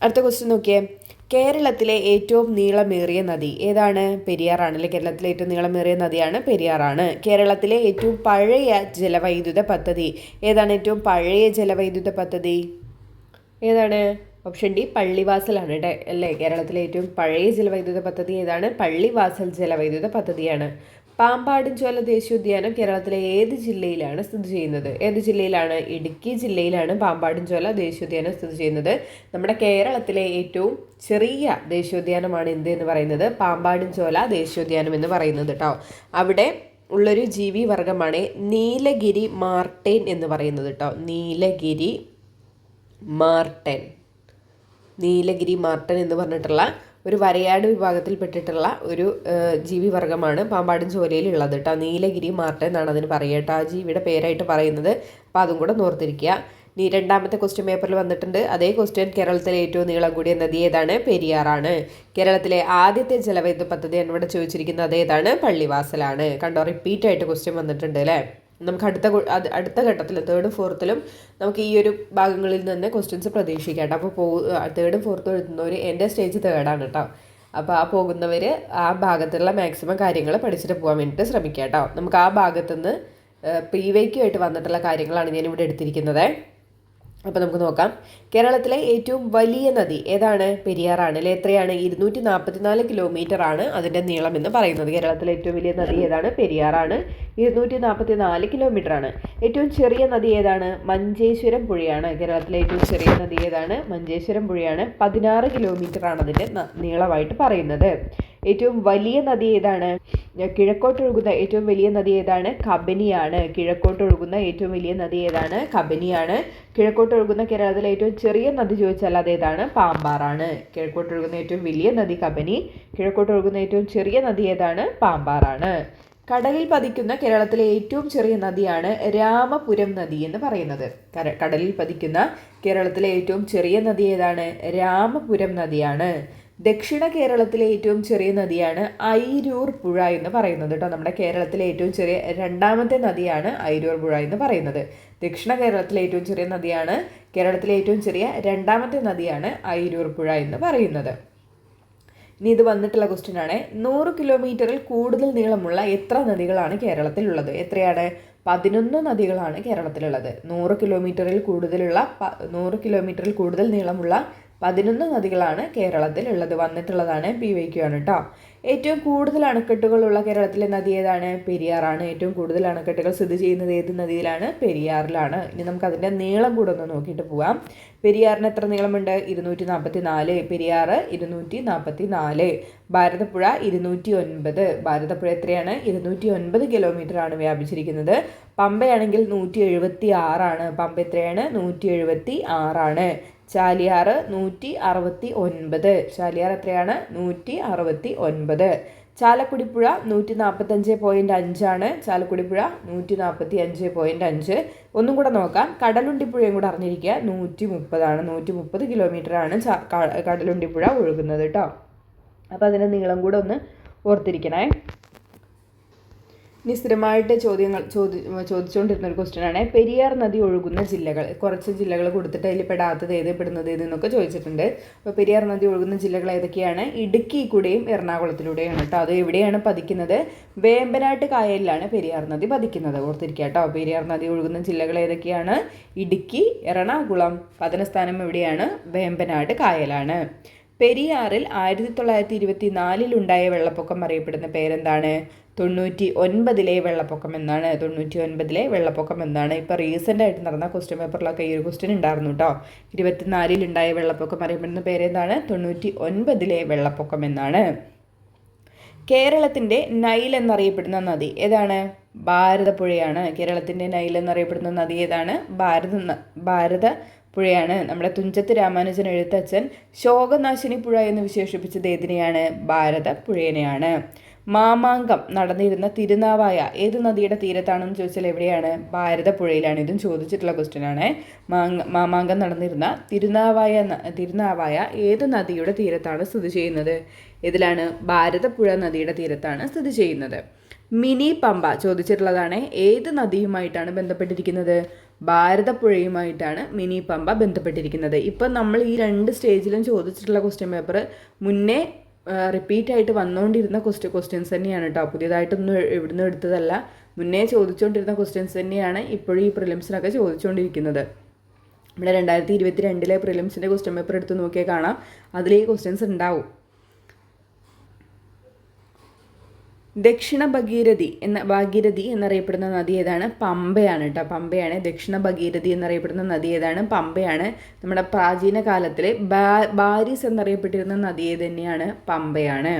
അടുത്ത ക്വസ്റ്റ്യൻ നോക്കിയേ. കേരളത്തിലെ ഏറ്റവും നീളമേറിയ നദി ഏതാണ്? പെരിയാറാണല്ലേ. കേരളത്തിലെ ഏറ്റവും നീളമേറിയ നദിയാണ് പെരിയാറാണ്. കേരളത്തിലെ ഏറ്റവും പഴയ ജലവൈദ്യുത പദ്ധതി ഏതാണ്? ഏറ്റവും പഴയ ജലവൈദ്യുത പദ്ധതി ഏതാണ്? ഓപ്ഷൻ ഡി പള്ളിവാസലാണ് കേട്ടോ അല്ലേ. കേരളത്തിലെ ഏറ്റവും പഴയ ജലവൈദ്യുത പദ്ധതി ഏതാണ്? പള്ളിവാസൽ ജലവൈദ്യുത പദ്ധതിയാണ്. പാമ്പാടുംചോല ദേശീയോദ്യാനം കേരളത്തിലെ ഏത് ജില്ലയിലാണ് സ്ഥിതി ചെയ്യുന്നത്? ഏത് ജില്ലയിലാണ്? ഇടുക്കി ജില്ലയിലാണ് പാമ്പാടുംചോല ദേശീയോദ്യാനം സ്ഥിതി ചെയ്യുന്നത്. നമ്മുടെ കേരളത്തിലെ ഏറ്റവും ചെറിയ ദേശീയോദ്യാനമാണ് എന്ത് എന്ന് പറയുന്നത്? പാമ്പാടുംചോല ദേശീയോദ്യാനം എന്ന് പറയുന്നത് കേട്ടോ. അവിടെ ഉള്ളൊരു ജീവി വർഗമാണ് നീലഗിരി മാർട്ടൻ എന്ന് പറയുന്നത് കേട്ടോ. നീലഗിരി മാർട്ടൻ എന്ന് പറഞ്ഞിട്ടുള്ള ഒരു വരയാട് വിഭാഗത്തിൽപ്പെട്ടിട്ടുള്ള ഒരു ജീവി വർഗമാണ് പാമ്പാടുംചോലയിലുള്ളത് കേട്ടോ. നീലഗിരി മാർട്ടൻ എന്നാണ് അതിന് പറയുക കേട്ടോ. ആ ജീവിയുടെ പേരായിട്ട് പറയുന്നത്. അപ്പോൾ അതും കൂടെ ഓർത്തിരിക്കുക. ഇനി രണ്ടാമത്തെ ക്വസ്റ്റ്യൻ പേപ്പറിൽ വന്നിട്ടുണ്ട്. അതേ ക്വസ്റ്റ്യൻ, കേരളത്തിലെ ഏറ്റവും നീളം കൂടിയ നദി ഏതാണ്? പെരിയാറാണ്. കേരളത്തിലെ ആദ്യത്തെ ജലവൈദ്യുത പദ്ധതിയാണ് ഇവിടെ ചോദിച്ചിരിക്കുന്നത്. അതേതാണ്? പള്ളിവാസലാണ്. കണ്ടോ, റിപ്പീറ്റ് ആയിട്ട് ക്വസ്റ്റ്യൻ വന്നിട്ടുണ്ട് അല്ലേ. നമുക്ക് അടുത്ത ഘട്ടത്തിൽ തേർഡും ഫോർത്തിലും നമുക്ക് ഈ ഒരു ഭാഗങ്ങളിൽ നിന്ന് ക്വസ്റ്റ്യൻസ് പ്രതീക്ഷിക്കാം. അപ്പോൾ തേർഡും ഫോർത്തും എഴുതുന്നവർ, എൻ്റെ സ്റ്റേജ് തേർഡാണ് കേട്ടോ. അപ്പോൾ ആ പോകുന്നവർ ആ ഭാഗത്തുള്ള മാക്സിമം കാര്യങ്ങൾ പഠിച്ചിട്ട് പോകാൻ വേണ്ടിയിട്ട് ശ്രമിക്കുക കേട്ടോ. നമുക്ക് ആ ഭാഗത്തുനിന്ന് PYQ ആയിട്ട് വന്നിട്ടുള്ള കാര്യങ്ങളാണ് ഞാനിവിടെ എടുത്തിരിക്കുന്നത്. അപ്പോൾ നമുക്ക് നോക്കാം. കേരളത്തിലെ ഏറ്റവും വലിയ നദി ഏതാണ്? പെരിയാറാണ് അല്ലേ. എത്രയാണ്? 244 കിലോമീറ്റർ ആണ് അതിൻ്റെ നീളം എന്ന് പറയുന്നത്. കേരളത്തിലെ ഏറ്റവും വലിയ നദി ഏതാണ്? പെരിയാറാണ്. 244 കിലോമീറ്റർ ആണ്. ഏറ്റവും ചെറിയ നദി ഏതാണ്? മഞ്ചേശ്വരം പുഴയാണ്. കേരളത്തിലെ ഏറ്റവും ചെറിയ നദി ഏതാണ്? മഞ്ചേശ്വരം പുഴയാണ്. 16 കിലോമീറ്റർ ആണ് അതിൻ്റെ നീളമായിട്ട് പറയുന്നത്. ഏറ്റവും വലിയ നദി ഏതാണ്? കിഴക്കോട്ടൊഴുകുന്ന ഏറ്റവും വലിയ നദി ഏതാണ്? കബനിയാണ്. കിഴക്കോട്ടൊഴുകുന്ന ഏറ്റവും വലിയ നദി ഏതാണ്? കബനിയാണ്. കിഴക്കോട്ടൊഴുകുന്ന കേരളത്തിലെ ഏറ്റവും ചെറിയ നദി ചോദിച്ചാൽ അതേതാണ്? പാമ്പാറാണ്. കിഴക്കോട്ടൊഴുകുന്ന ഏറ്റവും വലിയ നദി കബനി, കിഴക്കോട്ടൊഴുകുന്ന ഏറ്റവും ചെറിയ നദി ഏതാണ്? പാമ്പാറാണ്. കടലിൽ പതിക്കുന്ന കേരളത്തിലെ ഏറ്റവും ചെറിയ നദിയാണ് രാമപുരം നദി എന്ന് പറയുന്നത്. കടലിൽ പതിക്കുന്ന കേരളത്തിലെ ഏറ്റവും ചെറിയ നദി ഏതാണ്? രാമപുരം നദിയാണ്. ദക്ഷിണ കേരളത്തിലെ ഏറ്റവും ചെറിയ നദിയാണ് ഐരൂർ പുഴ എന്ന് പറയുന്നത് കേട്ടോ. നമ്മുടെ കേരളത്തിലെ ഏറ്റവും ചെറിയ രണ്ടാമത്തെ നദിയാണ് ഐരൂർ പുഴ എന്ന് പറയുന്നത്. ദക്ഷിണ കേരളത്തിലെ ഏറ്റവും ചെറിയ നദിയാണ്, കേരളത്തിലെ ഏറ്റവും ചെറിയ രണ്ടാമത്തെ നദിയാണ് ഐരൂർ പുഴ എന്ന് പറയുന്നത്. ഇനി ഇത് വന്നിട്ടുള്ള ക്വസ്റ്റ്യൻ ആണ്. 100 കിലോമീറ്ററിൽ കൂടുതൽ നീളമുള്ള എത്ര നദികളാണ് കേരളത്തിലുള്ളത്? എത്രയാണ്? 11 നദികളാണ് കേരളത്തിലുള്ളത്. 100 കിലോമീറ്ററിൽ കൂടുതൽ നീളമുള്ള 11 നദികളാണ് കേരളത്തിലുള്ളത്. വന്നിട്ടുള്ളതാണ്, PYQ ആണ് കേട്ടോ. ഏറ്റവും കൂടുതൽ അണക്കെട്ടുകളുള്ള കേരളത്തിലെ നദി ഏതാണ്? പെരിയാറാണ്. ഏറ്റവും കൂടുതൽ അണക്കെട്ടുകൾ സ്ഥിതി ചെയ്യുന്നത് ഏത് നദിയിലാണ്? പെരിയാറിലാണ്. ഇനി നമുക്ക് അതിൻ്റെ നീളം കൂടെ ഒന്ന് നോക്കിയിട്ട് പോവാം. പെരിയാറിന് എത്ര നീളമുണ്ട്? 244. പെരിയാറ് 244. ഭാരതപ്പുഴ 209. ഭാരതപ്പുഴ എത്രയാണ്? 209 കിലോമീറ്റർ ആണ് വ്യാപിച്ചിരിക്കുന്നത്. പമ്പയാണെങ്കിൽ 176 ആണ്. പമ്പ എത്രയാണ്? 176 ആണ്. ചാലിയാറ് 169. ചാലിയാർ എത്രയാണ്? 169. ചാലക്കുടിപ്പുഴ 145.5 ആണ്. ചാലക്കുടിപ്പുഴ 145.5. ഒന്നും കൂടെ നോക്കാം. കടലുണ്ടിപ്പുഴയും കൂടെ അറിഞ്ഞിരിക്കുക. 130 ആണ്. 130 കിലോമീറ്റർ ആണ് കടലുണ്ടിപ്പുഴ ഒഴുകുന്നത് കേട്ടോ. അപ്പോൾ അതിൻ്റെ നീളം കൂടെ ഒന്ന് ഓർത്തിരിക്കണേ. ഇനി സ്ഥിരമായിട്ട് ചോദിച്ചുകൊണ്ടിരുന്ന ഒരു ക്വസ്റ്റ്യൻ ആണ്, പെരിയാർ നദി ഒഴുകുന്ന ജില്ലകൾ. കുറച്ച് ജില്ലകൾ കൊടുത്തിട്ട് അതിൽ പെടാത്തത് ഏത്, പെടുന്നത് ഏത് എന്നൊക്കെ ചോദിച്ചിട്ടുണ്ട്. അപ്പോൾ പെരിയാർ നദി ഒഴുകുന്ന ജില്ലകൾ ഏതൊക്കെയാണ്? ഇടുക്കി കൂടെയും എറണാകുളത്തിലൂടെയാണ് കേട്ടോ. അത് എവിടെയാണ് പതിക്കുന്നത്? വേമ്പനാട്ട് കായലിലാണ് പെരിയാർ നദി പതിക്കുന്നത്. ഓർത്തിരിക്കുക കേട്ടോ. പെരിയാർ നദി ഒഴുകുന്ന ജില്ലകൾ ഏതൊക്കെയാണ്? ഇടുക്കി, എറണാകുളം. പതനസ്ഥാനം എവിടെയാണ്? വേമ്പനാട്ട് കായലാണ്. പെരിയാറിൽ 1924 ഉണ്ടായ വെള്ളപ്പൊക്കം അറിയപ്പെടുന്ന പേരെന്താണ്? 99 വെള്ളപ്പൊക്കം എന്നാണ്. 99 വെള്ളപ്പൊക്കം എന്നാണ്. ഇപ്പോൾ റീസെൻ്റ് ആയിട്ട് നടന്ന ക്വസ്റ്റ്യൻ പേപ്പറിലൊക്കെ ഈ ഒരു ക്വസ്റ്റ്യൻ ഉണ്ടായിരുന്നു കേട്ടോ. 24 ഉണ്ടായ വെള്ളപ്പൊക്കം അറിയപ്പെടുന്ന പേരെന്താണ്? 99 വെള്ളപ്പൊക്കം എന്നാണ്. കേരളത്തിൻ്റെ നൈൽ എന്നറിയപ്പെടുന്ന നദി ഏതാണ്? ഭാരതപ്പുഴയാണ്. കേരളത്തിൻ്റെ നൈൽ എന്നറിയപ്പെടുന്ന നദി ഏതാണ്? ഭാരതപ്പുഴയാണ്. നമ്മുടെ തുഞ്ചത്ത് രാമാനുജൻ എഴുത്തച്ഛൻ ശോകനാശിനി പുഴ എന്ന് വിശേഷിപ്പിച്ചത് ഏതിനെയാണ്? ഭാരതപ്പുഴേനെയാണ്. മാമാങ്കം നടന്നിരുന്ന തിരുനാവായ ഏത് നദിയുടെ തീരത്താണെന്ന് ചോദിച്ചാൽ എവിടെയാണ്? ഭാരതപ്പുഴയിലാണ്. ഇതും ചോദിച്ചിട്ടുള്ള ക്വസ്റ്റ്യൻ ആണ്. മാമാങ്കം നടന്നിരുന്ന തിരുനാവായ ഏത് നദിയുടെ തീരത്താണ് സ്ഥിതി ചെയ്യുന്നത്? ഇതിലാണ് ഭാരതപ്പുഴ നദിയുടെ തീരത്താണ് സ്ഥിതി ചെയ്യുന്നത്. മിനി പമ്പ ചോദിച്ചിട്ടുള്ളതാണ്. ഏത് നദിയുമായിട്ടാണ് ബന്ധപ്പെട്ടിരിക്കുന്നത്? ഭാരതപ്പുഴയുമായിട്ടാണ് മിനി പമ്പ ബന്ധപ്പെട്ടിരിക്കുന്നത്. ഇപ്പം നമ്മൾ ഈ 2 സ്റ്റേജിലും ചോദിച്ചിട്ടുള്ള ക്വസ്റ്റ്യൻ പേപ്പർ മുന്നേ റിപ്പീറ്റ് ആയിട്ട് വന്നുകൊണ്ടിരുന്ന ക്വസ്റ്റ്യൻസ് തന്നെയാണ് കേട്ടോ. പുതിയതായിട്ടൊന്നും ഇവിടുന്ന് എടുത്തതല്ല. മുന്നേ ചോദിച്ചുകൊണ്ടിരുന്ന ക്വസ്റ്റ്യൻസ് തന്നെയാണ് ഇപ്പോഴും ഈ പ്രിലിംസിനൊക്കെ ചോദിച്ചുകൊണ്ടിരിക്കുന്നത്. നമ്മുടെ 2022 പ്രിലിംസിൻ്റെ ക്വസ്റ്റ്യൻ പേപ്പർ എടുത്ത് നോക്കിയാൽ കാണാം, അതിൽ ഈ ക്വസ്റ്റ്യൻസ് ഉണ്ടാവും. ദക്ഷിണ ഭാഗീരഥി എന്നറിയപ്പെടുന്ന നദി ഏതാണ്? പമ്പയാണ് കേട്ടോ. പമ്പയാണ്. ദക്ഷിണ ഭാഗീരഥി എന്നറിയപ്പെടുന്ന നദി ഏതാണ്? പമ്പയാണ്. നമ്മുടെ പ്രാചീന കാലത്തിലെ ബാരിസ് എന്നറിയപ്പെട്ടിരുന്ന നദി ഏത് തന്നെയാണ്? പമ്പയാണ്.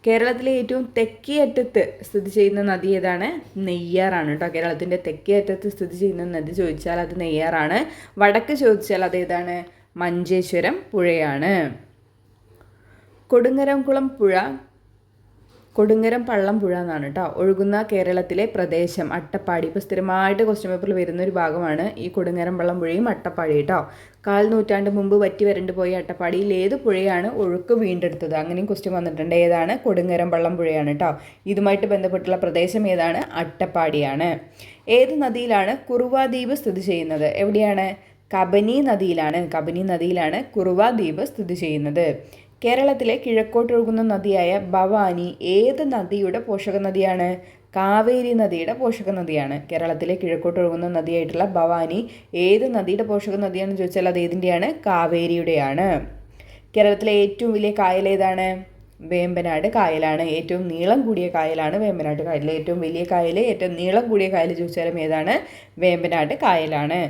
കേരളത്തിലെ ഏറ്റവും തെക്കേ അറ്റത്ത് സ്ഥിതി ചെയ്യുന്ന നദി ഏതാണ്? നെയ്യാറാണ് കേട്ടോ. കേരളത്തിൻ്റെ തെക്കേ അറ്റത്ത് സ്ഥിതി ചെയ്യുന്ന നദി ചോദിച്ചാൽ അത് നെയ്യാറാണ്. വടക്ക് ചോദിച്ചാൽ അതേതാണ്? മഞ്ചേശ്വരം പുഴയാണ്. കൊടുങ്ങരംകുളം പുഴ കൊടുങ്ങരം പള്ളംപുഴ എന്നാണ് കേട്ടോ. ഒഴുകുന്ന കേരളത്തിലെ പ്രദേശം അട്ടപ്പാടി. ഇപ്പോൾ സ്ഥിരമായിട്ട് ക്വസ്റ്റ്യൻ പേപ്പറിൽ വരുന്ന ഒരു ഭാഗമാണ് ഈ കൊടുങ്ങരം പള്ളംപുഴയും അട്ടപ്പാടി കേട്ടോ. 1/4 നൂറ്റാണ്ട് മുമ്പ് വറ്റി വരണ്ടു പോയ അട്ടപ്പാടിയിൽ ഏത് പുഴയാണ് ഒഴുക്ക് വീണ്ടെടുത്തത്? അങ്ങനെയും ക്വസ്റ്റ്യൻ വന്നിട്ടുണ്ട്. ഏതാണ്? കൊടുങ്ങരം പള്ളംപുഴയാണ് കേട്ടോ. ഇതുമായിട്ട് ബന്ധപ്പെട്ടുള്ള പ്രദേശം ഏതാണ്? അട്ടപ്പാടിയാണ്. ഏത് നദിയിലാണ് കുറുവ ദ്വീപ് സ്ഥിതി ചെയ്യുന്നത്? എവിടെയാണ്? കബനി നദിയിലാണ് കുറുവ ദ്വീപ് സ്ഥിതി ചെയ്യുന്നത്. കേരളത്തിലെ കിഴക്കോട്ടൊഴുകുന്ന നദിയായ ഭവാനി ഏത് നദിയുടെ പോഷക നദിയാണ്? കാവേരി നദിയുടെ പോഷക നദിയാണ്. കേരളത്തിലെ കിഴക്കോട്ടൊഴുകുന്ന നദിയായിട്ടുള്ള ഭവാനി ഏത് നദിയുടെ പോഷക നദിയാണെന്ന് ചോദിച്ചാൽ അത് ഏതിൻ്റെയാണ്? കാവേരിയുടെയാണ്. കേരളത്തിലെ ഏറ്റവും വലിയ കായൽ ഏതാണ്? വേമ്പനാട് കായലാണ്. ഏറ്റവും നീളം കൂടിയ കായലാണ് വേമ്പനാട് കായൽ. ഏറ്റവും വലിയ കായൽ, ഏറ്റവും നീളം കൂടിയ കായൽ ചോദിച്ചാലും ഏതാണ്? വേമ്പനാട് കായലാണ്.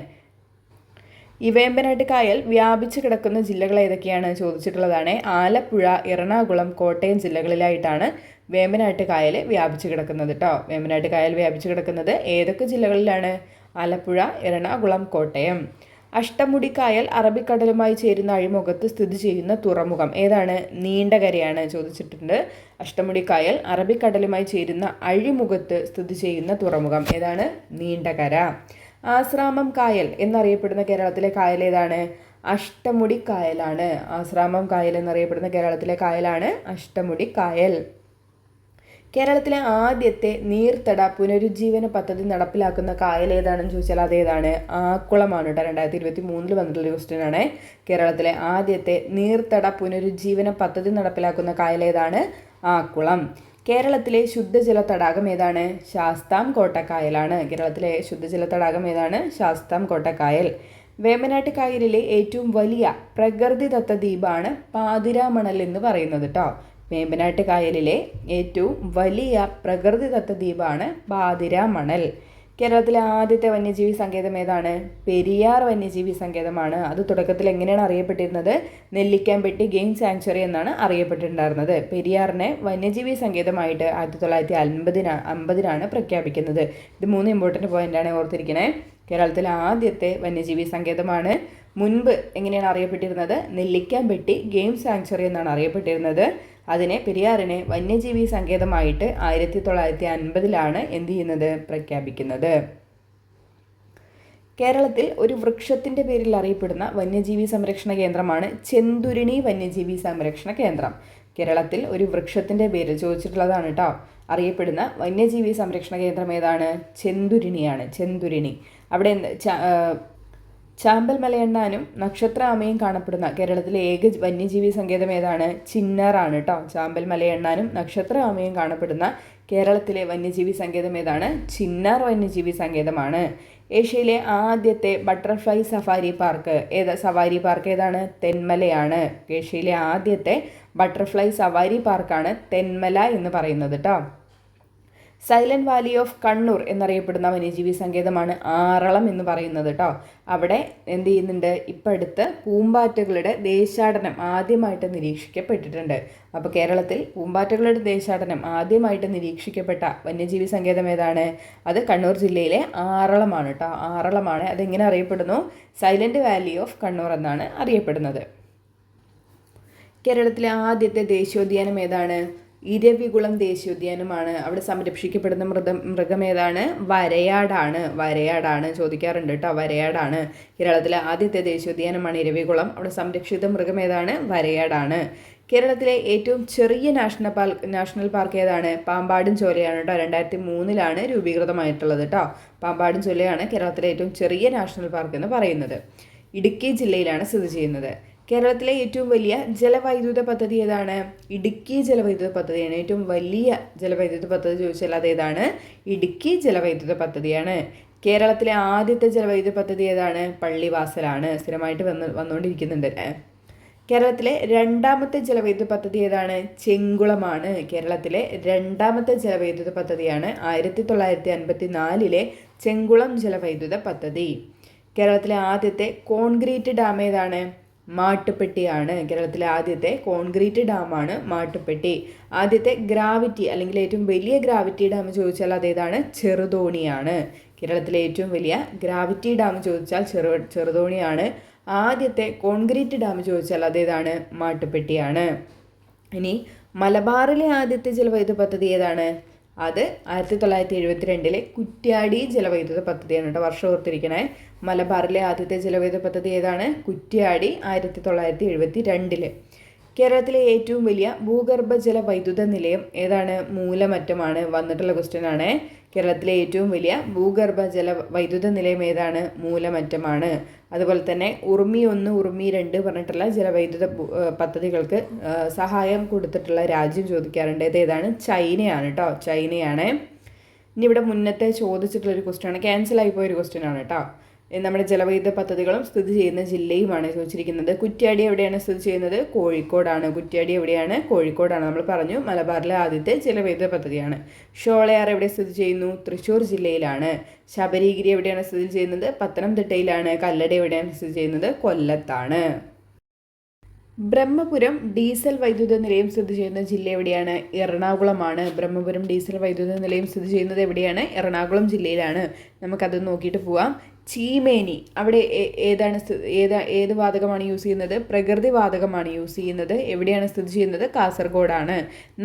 ഈ വേമ്പനാട്ട് കായൽ വ്യാപിച്ചു കിടക്കുന്ന ജില്ലകൾ ഏതൊക്കെയാണ് ചോദിച്ചിട്ടുള്ളതാണ്. ആലപ്പുഴ, എറണാകുളം, കോട്ടയം ജില്ലകളിലായിട്ടാണ് വേമ്പനാട്ട് കായൽ വ്യാപിച്ചു കിടക്കുന്നത് കേട്ടോ. വേമ്പനാട്ട് കായൽ വ്യാപിച്ചു കിടക്കുന്നത് ഏതൊക്കെ ജില്ലകളിലാണ്? ആലപ്പുഴ, എറണാകുളം, കോട്ടയം. അഷ്ടമുടിക്കായൽ അറബിക്കടലുമായി ചേരുന്ന അഴിമുഖത്ത് സ്ഥിതി ചെയ്യുന്ന തുറമുഖം ഏതാണ്? നീണ്ടകരയാണ് ചോദിച്ചിട്ടുണ്ട്. അഷ്ടമുടിക്കായൽ അറബിക്കടലുമായി ചേരുന്ന അഴിമുഖത്ത് സ്ഥിതി ചെയ്യുന്ന തുറമുഖം ഏതാണ്? നീണ്ടകര. ആശ്രാമം കായൽ എന്നറിയപ്പെടുന്ന കേരളത്തിലെ കായൽ ഏതാണ്? അഷ്ടമുടി കായലാണ്. ആശ്രാമം കായൽ എന്നറിയപ്പെടുന്ന കേരളത്തിലെ കായലാണ് അഷ്ടമുടി കായൽ. കേരളത്തിലെ ആദ്യത്തെ നീർത്തട പുനരുജ്ജീവന പദ്ധതി നടപ്പിലാക്കുന്ന കായൽ ഏതാണെന്ന് ചോദിച്ചാൽ അതേതാണ്? ആക്കുളമാണ് കേട്ടോ. 2023 വന്നിട്ടുള്ള ക്വസ്റ്റ്യൻ ആണ്. കേരളത്തിലെ ആദ്യത്തെ നീർത്തട പുനരുജ്ജീവന പദ്ധതി നടപ്പിലാക്കുന്ന കായൽ ഏതാണ്? ആക്കുളം. കേരളത്തിലെ ശുദ്ധജല തടാകം ഏതാണ്? ശാസ്താംകോട്ട കായലാണ്. കേരളത്തിലെ ശുദ്ധജല തടാകം ഏതാണ്? ശാസ്താംകോട്ട കായൽ. വേമ്പനാട്ട് കായലിലെ ഏറ്റവും വലിയ പ്രകൃതിദത്ത ദ്വീപാണ് പാതിരാമണൽ എന്ന് പറയുന്നത് കേട്ടോ. വേമ്പനാട്ട് കായലിലെ ഏറ്റവും വലിയ പ്രകൃതിദത്ത ദ്വീപാണ് പാതിരാമണൽ. കേരളത്തിലെ ആദ്യത്തെ വന്യജീവി സങ്കേതം ഏതാണ്? പെരിയാർ വന്യജീവി സങ്കേതമാണ്. അത് തുടക്കത്തിൽ എങ്ങനെയാണ് അറിയപ്പെട്ടിരുന്നത്? നെല്ലിക്കാമ്പെട്ടി ഗെയിം സാങ്ച്വറി എന്നാണ് അറിയപ്പെട്ടിട്ടുണ്ടായിരുന്നത്. പെരിയാറിനെ വന്യജീവി സങ്കേതമായിട്ട് 1950 പ്രഖ്യാപിക്കുന്നത്. ഇത് 3 ഇമ്പോർട്ടൻറ്റ് പോയിൻ്റാണ് ഓർത്തിരിക്കണേ. കേരളത്തിലെ ആദ്യത്തെ വന്യജീവി സങ്കേതമാണ്. മുൻപ് എങ്ങനെയാണ് അറിയപ്പെട്ടിരുന്നത്? നെല്ലിക്കാമ്പെട്ടി ഗെയിം സാങ്ച്വറി എന്നാണ് അറിയപ്പെട്ടിരുന്നത്. അതിനെ പെരിയാറിനെ വന്യജീവി സങ്കേതമായിട്ട് 1950 എന്ത് ചെയ്യുന്നത്? പ്രഖ്യാപിക്കുന്നത്. കേരളത്തിൽ ഒരു വൃക്ഷത്തിൻ്റെ പേരിൽ അറിയപ്പെടുന്ന വന്യജീവി സംരക്ഷണ കേന്ദ്രമാണ് ചെന്തുരിണി വന്യജീവി സംരക്ഷണ കേന്ദ്രം. കേരളത്തിൽ ഒരു വൃക്ഷത്തിൻ്റെ പേരിൽ ചോദിച്ചിട്ടുള്ളതാണ് കേട്ടോ. അറിയപ്പെടുന്ന വന്യജീവി സംരക്ഷണ കേന്ദ്രം ഏതാണ്? ചെന്തുരിണിയാണ്. ചെന്തുരിണി. അവിടെ ചാമ്പൽ മലയണ്ണാനും നക്ഷത്ര ആമയും കാണപ്പെടുന്ന കേരളത്തിലെ ഏക വന്യജീവി സങ്കേതം ഏതാണ്? ചിന്നാറാണ് കേട്ടോ. ചാമ്പൽ മലയണ്ണാനും നക്ഷത്ര ആമയും കാണപ്പെടുന്ന കേരളത്തിലെ വന്യജീവി സങ്കേതം ഏതാണ്? ചിന്നാർ വന്യജീവി സങ്കേതമാണ്. ഏഷ്യയിലെ ആദ്യത്തെ ബട്ടർഫ്ലൈ സഫാരി പാർക്ക് ഏതാണ്? തെന്മലയാണ്. ഏഷ്യയിലെ ആദ്യത്തെ ബട്ടർഫ്ലൈ സവാരി പാർക്കാണ് തെന്മല എന്ന് പറയുന്നത് കേട്ടോ. സൈലന്റ് വാലി ഓഫ് കണ്ണൂർ എന്നറിയപ്പെടുന്ന വന്യജീവി സങ്കേതമാണ് ആറളം എന്ന് പറയുന്നത് കേട്ടോ. അവിടെ എന്ത് ചെയ്യുന്നുണ്ട്? ഇപ്പം അടുത്ത് പൂമ്പാറ്റകളുടെ ദേശാടനം ആദ്യമായിട്ട് നിരീക്ഷിക്കപ്പെട്ടിട്ടുണ്ട്. അപ്പോൾ കേരളത്തിൽ പൂമ്പാറ്റകളുടെ ദേശാടനം ആദ്യമായിട്ട് നിരീക്ഷിക്കപ്പെട്ട വന്യജീവി സങ്കേതം ഏതാണ്? അത് കണ്ണൂർ ജില്ലയിലെ ആറളമാണ് കേട്ടോ. ആറളമാണ്. അതെങ്ങനെ അറിയപ്പെടുന്നു? സൈലന്റ് വാലി ഓഫ് കണ്ണൂർ എന്നാണ് അറിയപ്പെടുന്നത്. കേരളത്തിലെ ആദ്യത്തെ ദേശീയോദ്യാനം ഏതാണ്? ഇരവികുളം ദേശീയോദ്യാനമാണ്. അവിടെ സംരക്ഷിക്കപ്പെടുന്ന മൃഗം ഏതാണ്? വരയാടാണ് ചോദിക്കാറുണ്ട് കേട്ടോ. വരയാടാണ്. കേരളത്തിലെ ആദ്യത്തെ ദേശീയോദ്യാനമാണ് ഇരവികുളം. അവിടെ സംരക്ഷിത മൃഗം ഏതാണ്? വരയാടാണ്. കേരളത്തിലെ ഏറ്റവും ചെറിയ നാഷണൽ പാർക്ക് ഏതാണ്? പാമ്പാടും ചോലയാണ് കേട്ടോ. 2003 രൂപീകൃതമായിട്ടുള്ളത് കേട്ടോ. പാമ്പാടും ചോലയാണ് കേരളത്തിലെ ഏറ്റവും ചെറിയ നാഷണൽ പാർക്ക് എന്ന് പറയുന്നത്. ഇടുക്കി ജില്ലയിലാണ് സ്ഥിതി ചെയ്യുന്നത്. കേരളത്തിലെ ഏറ്റവും വലിയ ജലവൈദ്യുത പദ്ധതി ഏതാണ്? ഇടുക്കി ജലവൈദ്യുത പദ്ധതിയാണ്. ഏറ്റവും വലിയ ജലവൈദ്യുത പദ്ധതി ചോദിച്ചാൽ അതേതാണ്? ഇടുക്കി ജലവൈദ്യുത പദ്ധതിയാണ്. കേരളത്തിലെ ആദ്യത്തെ ജലവൈദ്യുത പദ്ധതി ഏതാണ്? പള്ളിവാസലാണ്. സ്ഥിരമായിട്ട് വന്നുകൊണ്ടിരിക്കുന്നുണ്ട്. കേരളത്തിലെ രണ്ടാമത്തെ ജലവൈദ്യുത പദ്ധതി ഏതാണ്? ചെങ്കുളമാണ്. കേരളത്തിലെ രണ്ടാമത്തെ ജലവൈദ്യുത പദ്ധതിയാണ് 1954 ചെങ്കുളം ജലവൈദ്യുത പദ്ധതി. കേരളത്തിലെ ആദ്യത്തെ കോൺക്രീറ്റ് ഡാം ഏതാണ്? മാട്ടുപ്പെട്ടിയാണ്. കേരളത്തിലെ ആദ്യത്തെ കോൺക്രീറ്റ് ഡാമാണ് മാട്ടുപ്പെട്ടി. ആദ്യത്തെ ഗ്രാവിറ്റി അല്ലെങ്കിൽ ഏറ്റവും വലിയ ഗ്രാവിറ്റി ഡാം ചോദിച്ചാൽ അതേതാണ്? ചെറുതോണിയാണ്. കേരളത്തിലെ ഏറ്റവും വലിയ ഗ്രാവിറ്റി ഡാം ചോദിച്ചാൽ ചെറുതോണിയാണ്. ആദ്യത്തെ കോൺക്രീറ്റ് ഡാം ചോദിച്ചാൽ അതേതാണ്? മാട്ടുപ്പെട്ടിയാണ്. ഇനി മലബാറിലെ ആദ്യത്തെ ജലവൈദ്യുത പദ്ധതി ഏതാണ്? അത് 1972 കുറ്റ്യാടി ജലവൈദ്യുത പദ്ധതിയാണ് കേട്ടോ. വർഷം ഓർത്തിരിക്കണേ. മലബാറിലെ ആദ്യത്തെ ജലവൈദ്യുത പദ്ധതി ഏതാണ്? കുറ്റ്യാടി 1972. കേരളത്തിലെ ഏറ്റവും വലിയ ഭൂഗർഭജല വൈദ്യുത നിലയം ഏതാണ്? മൂലമറ്റമാണ്. വന്നിട്ടുള്ള ക്വസ്റ്റ്യൻ ആണ്. കേരളത്തിലെ ഏറ്റവും വലിയ ഭൂഗർഭജല വൈദ്യുത നിലയം ഏതാണ്? മൂലമറ്റമാണ്. അതുപോലെ തന്നെ ഉറുമി 1, ഉറുമി 2 പറഞ്ഞിട്ടുള്ള ജലവൈദ്യുത പദ്ധതികൾക്ക് സഹായം കൊടുത്തിട്ടുള്ള രാജ്യം ചോദിക്കാറുണ്ട്. ഏതാണ്? ചൈനയാണ് കേട്ടോ. ചൈനയാണ്. ഇനി ഇവിടെ മുന്നത്തെ ചോദിച്ചിട്ടുള്ളൊരു ക്വസ്റ്റ്യൻ ആണ്, ക്യാൻസൽ ആയിപ്പോയൊരു ക്വസ്റ്റ്യൻ ആണ് കേട്ടോ. നമ്മുടെ ജലവൈദ്യുത പദ്ധതികളും സ്ഥിതി ചെയ്യുന്ന ജില്ലയുമാണ് ചോദിച്ചിരിക്കുന്നത്. കുറ്റ്യാടി എവിടെയാണ് സ്ഥിതി ചെയ്യുന്നത്? കോഴിക്കോടാണ്. കുറ്റ്യാടി എവിടെയാണ്? കോഴിക്കോടാണ്. നമ്മൾ പറഞ്ഞു മലബാറിലെ ആദ്യത്തെ ജലവൈദ്യുത പദ്ധതിയാണ്. ഷോളയാർ എവിടെ സ്ഥിതി ചെയ്യുന്നു? തൃശ്ശൂർ ജില്ലയിലാണ്. ശബരിഗിരി എവിടെയാണ് സ്ഥിതി ചെയ്യുന്നത്? പത്തനംതിട്ടയിലാണ്. കല്ലട എവിടെയാണ് സ്ഥിതി ചെയ്യുന്നത്? കൊല്ലത്താണ്. ബ്രഹ്മപുരം ഡീസൽ വൈദ്യുത നിലയം സ്ഥിതി ചെയ്യുന്ന ജില്ല എവിടെയാണ്? എറണാകുളമാണ്. ബ്രഹ്മപുരം ഡീസൽ വൈദ്യുത നിലയം സ്ഥിതി ചെയ്യുന്നത് എവിടെയാണ്? എറണാകുളം ജില്ലയിലാണ്. നമുക്കത് നോക്കിയിട്ട് പോവാം. ചീമേനി അവിടെ ഏത് വാതകമാണ് യൂസ് ചെയ്യുന്നത്? പ്രകൃതി വാതകമാണ് യൂസ് ചെയ്യുന്നത്. എവിടെയാണ് സ്ഥിതി ചെയ്യുന്നത്? കാസർഗോഡാണ്.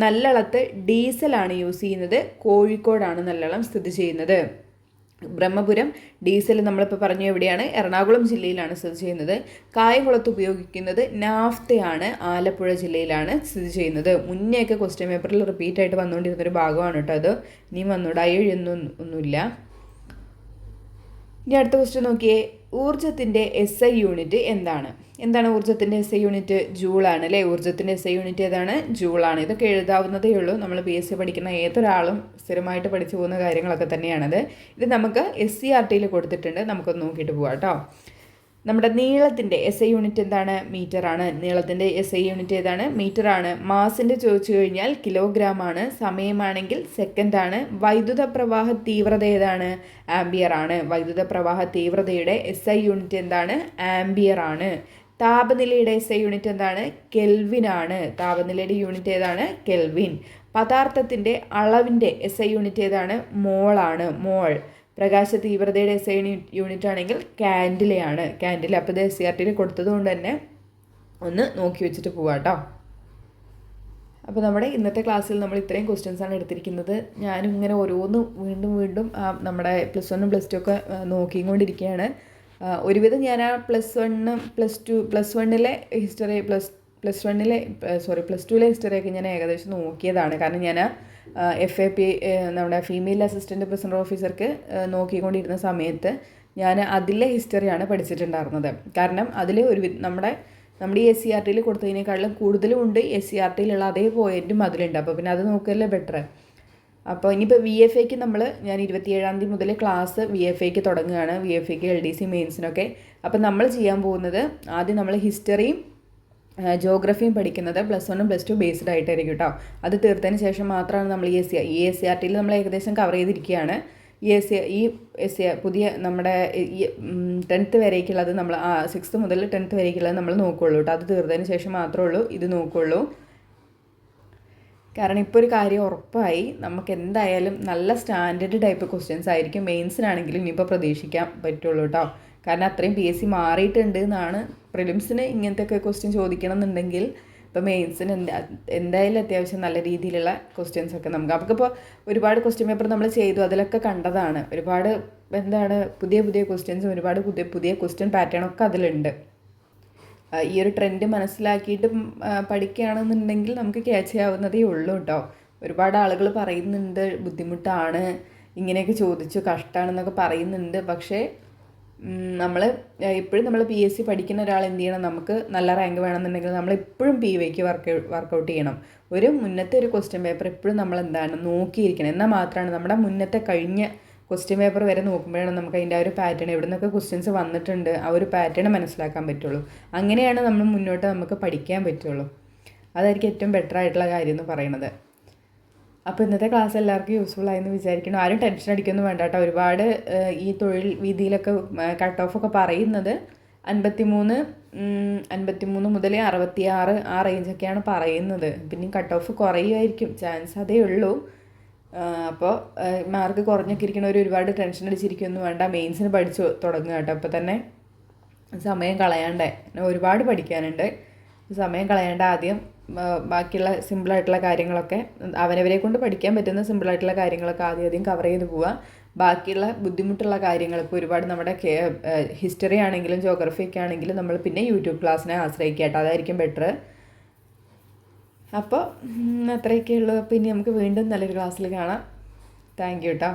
നല്ലളത്ത് ഡീസലാണ് യൂസ് ചെയ്യുന്നത്. കോഴിക്കോടാണ് നല്ലളം സ്ഥിതി ചെയ്യുന്നത്. ബ്രഹ്മപുരം ഡീസൽ നമ്മളിപ്പോൾ പറഞ്ഞു എവിടെയാണ്? എറണാകുളം ജില്ലയിലാണ് സ്ഥിതി ചെയ്യുന്നത്. കായംകുളത്ത് ഉപയോഗിക്കുന്നത് നാഫ്തയാണ്. ആലപ്പുഴ ജില്ലയിലാണ് സ്ഥിതി ചെയ്യുന്നത്. മുന്നേയൊക്കെ ക്വസ്റ്റ്യൻ പേപ്പറിൽ റിപ്പീറ്റ് ആയിട്ട് വന്നുകൊണ്ടിരുന്നൊരു ഭാഗമാണ് കേട്ടോ അത്. ഇനിയും വന്നൂടായി ഒന്നുമില്ല. ഇനി അടുത്ത ക്വസ്റ്റ്യൻ നോക്കിയേ. ഊർജ്ജത്തിൻ്റെ SI യൂണിറ്റ് എന്താണ്? എന്താണ് ഊർജ്ജത്തിൻ്റെ SI യൂണിറ്റ്? ജൂളാണ് അല്ലേ. ഊർജ്ജത്തിൻ്റെ SI യൂണിറ്റ് ഏതാണ്? ജൂളാണ്. ഇതൊക്കെ എഴുതാവുന്നതേ ഉള്ളൂ. നമ്മൾ PSC പഠിക്കുന്ന ഏതൊരാളും സ്ഥിരമായിട്ട് പഠിച്ചു പോകുന്ന കാര്യങ്ങളൊക്കെ തന്നെയാണത്. ഇത് നമുക്ക് SCERTയിൽ കൊടുത്തിട്ടുണ്ട്. നമുക്കൊന്ന് നോക്കിയിട്ട് പോകാം കേട്ടോ. നമ്മുടെ നീളത്തിൻ്റെ SI യൂണിറ്റ് എന്താണ്? മീറ്ററാണ്. നീളത്തിൻ്റെ SI യൂണിറ്റ് ഏതാണ്? മീറ്ററാണ്. മാസിൻ്റെ ചോദിച്ചു കഴിഞ്ഞാൽ കിലോഗ്രാം ആണ്. സമയമാണെങ്കിൽ സെക്കൻഡാണ്. വൈദ്യുത പ്രവാഹ തീവ്രത ഏതാണ്? ആംബിയർ ആണ്. വൈദ്യുത പ്രവാഹ തീവ്രതയുടെ SI യൂണിറ്റ് എന്താണ്? ആംബിയർ ആണ്. താപനിലയുടെ SI യൂണിറ്റ് എന്താണ്? കെൽവിൻ ആണ്. താപനിലയുടെ യൂണിറ്റ് ഏതാണ്? കെൽവിൻ. പദാർത്ഥത്തിൻ്റെ അളവിൻ്റെ SI യൂണിറ്റ് ഏതാണ്? മോൾ ആണ്. മോൾ. പ്രകാശ തീവ്രതയുടെ SI യൂണിറ്റ് ആണെങ്കിൽ കാൻഡിലയാണ്. കാൻഡില. അപ്പോൾ ഇത് SCERTയിൽ കൊടുത്തത് കൊണ്ട് തന്നെ ഒന്ന് നോക്കി വെച്ചിട്ട് പോവാം കേട്ടോ. അപ്പോൾ നമ്മുടെ ഇന്നത്തെ ക്ലാസ്സിൽ നമ്മൾ ഇത്രയും ക്വസ്റ്റ്യൻസാണ് എടുത്തിരിക്കുന്നത്. ഞാനും ഇങ്ങനെ ഓരോന്ന് വീണ്ടും നമ്മുടെ +1 +2 ഒക്കെ നോക്കിക്കൊണ്ടിരിക്കുകയാണ്. ഒരുവിധം ഞാൻ ആ +1-ലെ ഹിസ്റ്ററി +2ലെ ഹിസ്റ്ററിയൊക്കെ ഞാൻ ഏകദേശം നോക്കിയതാണ്. കാരണം ഞാൻ FAP നമ്മുടെ ഫീമെയിൽ അസിസ്റ്റൻറ്റ് പ്രസിഡന്റ് ഓഫീസർക്ക് നോക്കിക്കൊണ്ടിരുന്ന സമയത്ത് ഞാൻ അതിലെ ഹിസ്റ്ററിയാണ് പഠിച്ചിട്ടുണ്ടായിരുന്നത്. കാരണം അതിൽ നമ്മുടെ ഈ SCERTയിൽ കൊടുത്തതിനേക്കാളും കൂടുതലും ഉണ്ട് SCERTയിലുള്ള അതേ പോയിൻറ്റും അതിലുണ്ട്. അപ്പോൾ പിന്നെ അത് നോക്കുകയല്ലേ ബെറ്റർ. അപ്പോൾ ഇനിയിപ്പോൾ VFAക്ക് ഞാൻ 27-ാം തീയതി മുതൽ ക്ലാസ് VFAക്ക് തുടങ്ങുകയാണ്. VFAക്ക് LDC മെയിൻസിനൊക്കെ. അപ്പോൾ നമ്മൾ ചെയ്യാൻ പോകുന്നത് ആദ്യം നമ്മൾ ഹിസ്റ്ററിയും ജോഗ്രഫിയും പഠിക്കുന്നത് +1 +2 ബേസ്ഡ് ആയിട്ടായിരിക്കും കേട്ടോ. അത് തീർത്തതിന് ശേഷം മാത്രമാണ് നമ്മൾ ഈ SCERTയിൽ നമ്മൾ ഏകദേശം കവർ ചെയ്തിരിക്കുകയാണ്. പുതിയ നമ്മുടെ 10th വരേക്കുള്ളത് നമ്മൾ 6th മുതൽ 10th വരേക്കുള്ളത് നമ്മൾ നോക്കുകയുള്ളൂ കേട്ടോ. അത് തീർത്തതിന് ശേഷം മാത്രമേ ഉള്ളൂ ഇത് നോക്കുകയുള്ളൂ. കാരണം ഇപ്പോൾ ഒരു കാര്യം ഉറപ്പായി, നമുക്ക് എന്തായാലും നല്ല സ്റ്റാൻഡേർഡ് ടൈപ്പ് ക്വസ്റ്റ്യൻസ് ആയിരിക്കും മെയിൻസിനാണെങ്കിലും ഇനിയിപ്പോൾ പ്രതീക്ഷിക്കാൻ പറ്റുള്ളൂ കേട്ടോ. കാരണം അത്രയും PSC മാറിയിട്ടുണ്ട് എന്നാണ്. പ്രിലിംസിന് ഇങ്ങനത്തെ ക്വസ്റ്റ്യൻ ചോദിക്കണം എന്നുണ്ടെങ്കിൽ ഇപ്പോൾ മെയിൻസിന് എന്തായാലും അത്യാവശ്യം നല്ല രീതിയിലുള്ള ക്വസ്റ്റ്യൻസൊക്കെ നമുക്കിപ്പോൾ ഒരുപാട് ക്വസ്റ്റ്യൻ പേപ്പർ നമ്മൾ ചെയ്തു, അതിലൊക്കെ കണ്ടതാണ്. ഒരുപാട് പുതിയ ക്വസ്റ്റ്യൻസും ഒരുപാട് പുതിയ ക്വസ്റ്റ്യൻ പാറ്റേണൊക്കെ അതിലുണ്ട്. ഈ ഒരു ട്രെൻഡ് മനസ്സിലാക്കിയിട്ട് പഠിക്കുകയാണെന്നുണ്ടെങ്കിൽ നമുക്ക് ക്യാച്ച് ചെയ്യാവുന്നതേ ഉള്ളൂ കേട്ടോ. ഒരുപാട് ആളുകൾ പറയുന്നുണ്ട് ബുദ്ധിമുട്ടാണ്, ഇങ്ങനെയൊക്കെ ചോദിച്ചു കഷ്ടമാണെന്നൊക്കെ പറയുന്നുണ്ട്. പക്ഷേ ഇപ്പോഴും നമ്മൾ PSC പഠിക്കുന്ന ഒരാൾ എന്ത് ചെയ്യണം? നമുക്ക് നല്ല റാങ്ക് വേണമെന്നുണ്ടെങ്കിൽ നമ്മളെപ്പോഴും PYക്ക് വർക്കൗട്ട് ചെയ്യണം. മുന്നത്തെ ഒരു ക്വസ്റ്റ്യൻ പേപ്പർ എപ്പോഴും നമ്മൾ നോക്കിയിരിക്കണം. എന്നാൽ മാത്രമാണ് നമ്മുടെ മുന്നത്തെ കഴിഞ്ഞ ക്വസ്റ്റ്യൻ പേപ്പർ വരെ നോക്കുമ്പോഴാണ് നമുക്ക് അതിൻ്റെ ആ ഒരു പാറ്റേൺ, എവിടെ നിന്നൊക്കെ ക്വസ്റ്റ്യൻസ് വന്നിട്ടുണ്ട് ആ ഒരു പാറ്റേൺ മനസ്സിലാക്കാൻ പറ്റുള്ളൂ. അങ്ങനെയാണ് നമ്മൾ മുന്നോട്ട് നമുക്ക് പഠിക്കാൻ പറ്റുള്ളൂ. അതായിരിക്കും ഏറ്റവും ബെറ്റർ ആയിട്ടുള്ള കാര്യം എന്ന് പറയുന്നത്. അപ്പോൾ ഇന്നത്തെ ക്ലാസ് എല്ലാവർക്കും യൂസ്ഫുൾ ആയെന്ന് വിചാരിക്കണം. ആരും ടെൻഷൻ അടിക്കൊന്നും വേണ്ട കേട്ടോ. ഒരുപാട് ഈ തൊഴിൽ വീതിയിലൊക്കെ കട്ട് ഓഫൊക്കെ പറയുന്നത് 53 മുതൽ 66 ആ റേഞ്ചൊക്കെയാണ് പറയുന്നത്. പിന്നെ കട്ട് ഓഫ് കുറയുമായിരിക്കും, ചാൻസ് അതേ ഉള്ളൂ. അപ്പോൾ മാർക്ക് കുറഞ്ഞൊക്കെ ഇരിക്കണവർ ഒരുപാട് ടെൻഷൻ അടിച്ചിരിക്കുകയൊന്നും വേണ്ട. മെയിൻസിന് പഠിച്ചു തുടങ്ങുക കേട്ടോ. അപ്പോൾ തന്നെ സമയം കളയാണ്ടേ, ഒരുപാട് പഠിക്കാനുണ്ട്. സമയം കളയേണ്ട ആദ്യം ബാക്കിയുള്ള സിമ്പിളായിട്ടുള്ള കാര്യങ്ങളൊക്കെ അവനവരെ കൊണ്ട് പഠിക്കാൻ പറ്റുന്ന സിമ്പിളായിട്ടുള്ള കാര്യങ്ങളൊക്കെ ആദ്യം കവർ ചെയ്ത് പോവുക. ബാക്കിയുള്ള ബുദ്ധിമുട്ടുള്ള കാര്യങ്ങൾ ഇപ്പോൾ ഒരുപാട് നമ്മുടെ ഹിസ്റ്ററി ആണെങ്കിലും ജോഗ്രഫി ഒക്കെ ആണെങ്കിലും നമ്മൾ പിന്നെ യൂട്യൂബ് ക്ലാസ്സിനെ ആശ്രയിക്കുക കേട്ടോ, അതായിരിക്കും ബെറ്റർ. അപ്പോൾ അത്രയൊക്കെ ഉള്ളൂ. അപ്പോൾ ഇനി നമുക്ക് വീണ്ടും നല്ലൊരു ക്ലാസ്സിൽ കാണാം. താങ്ക് യു കേട്ടോ.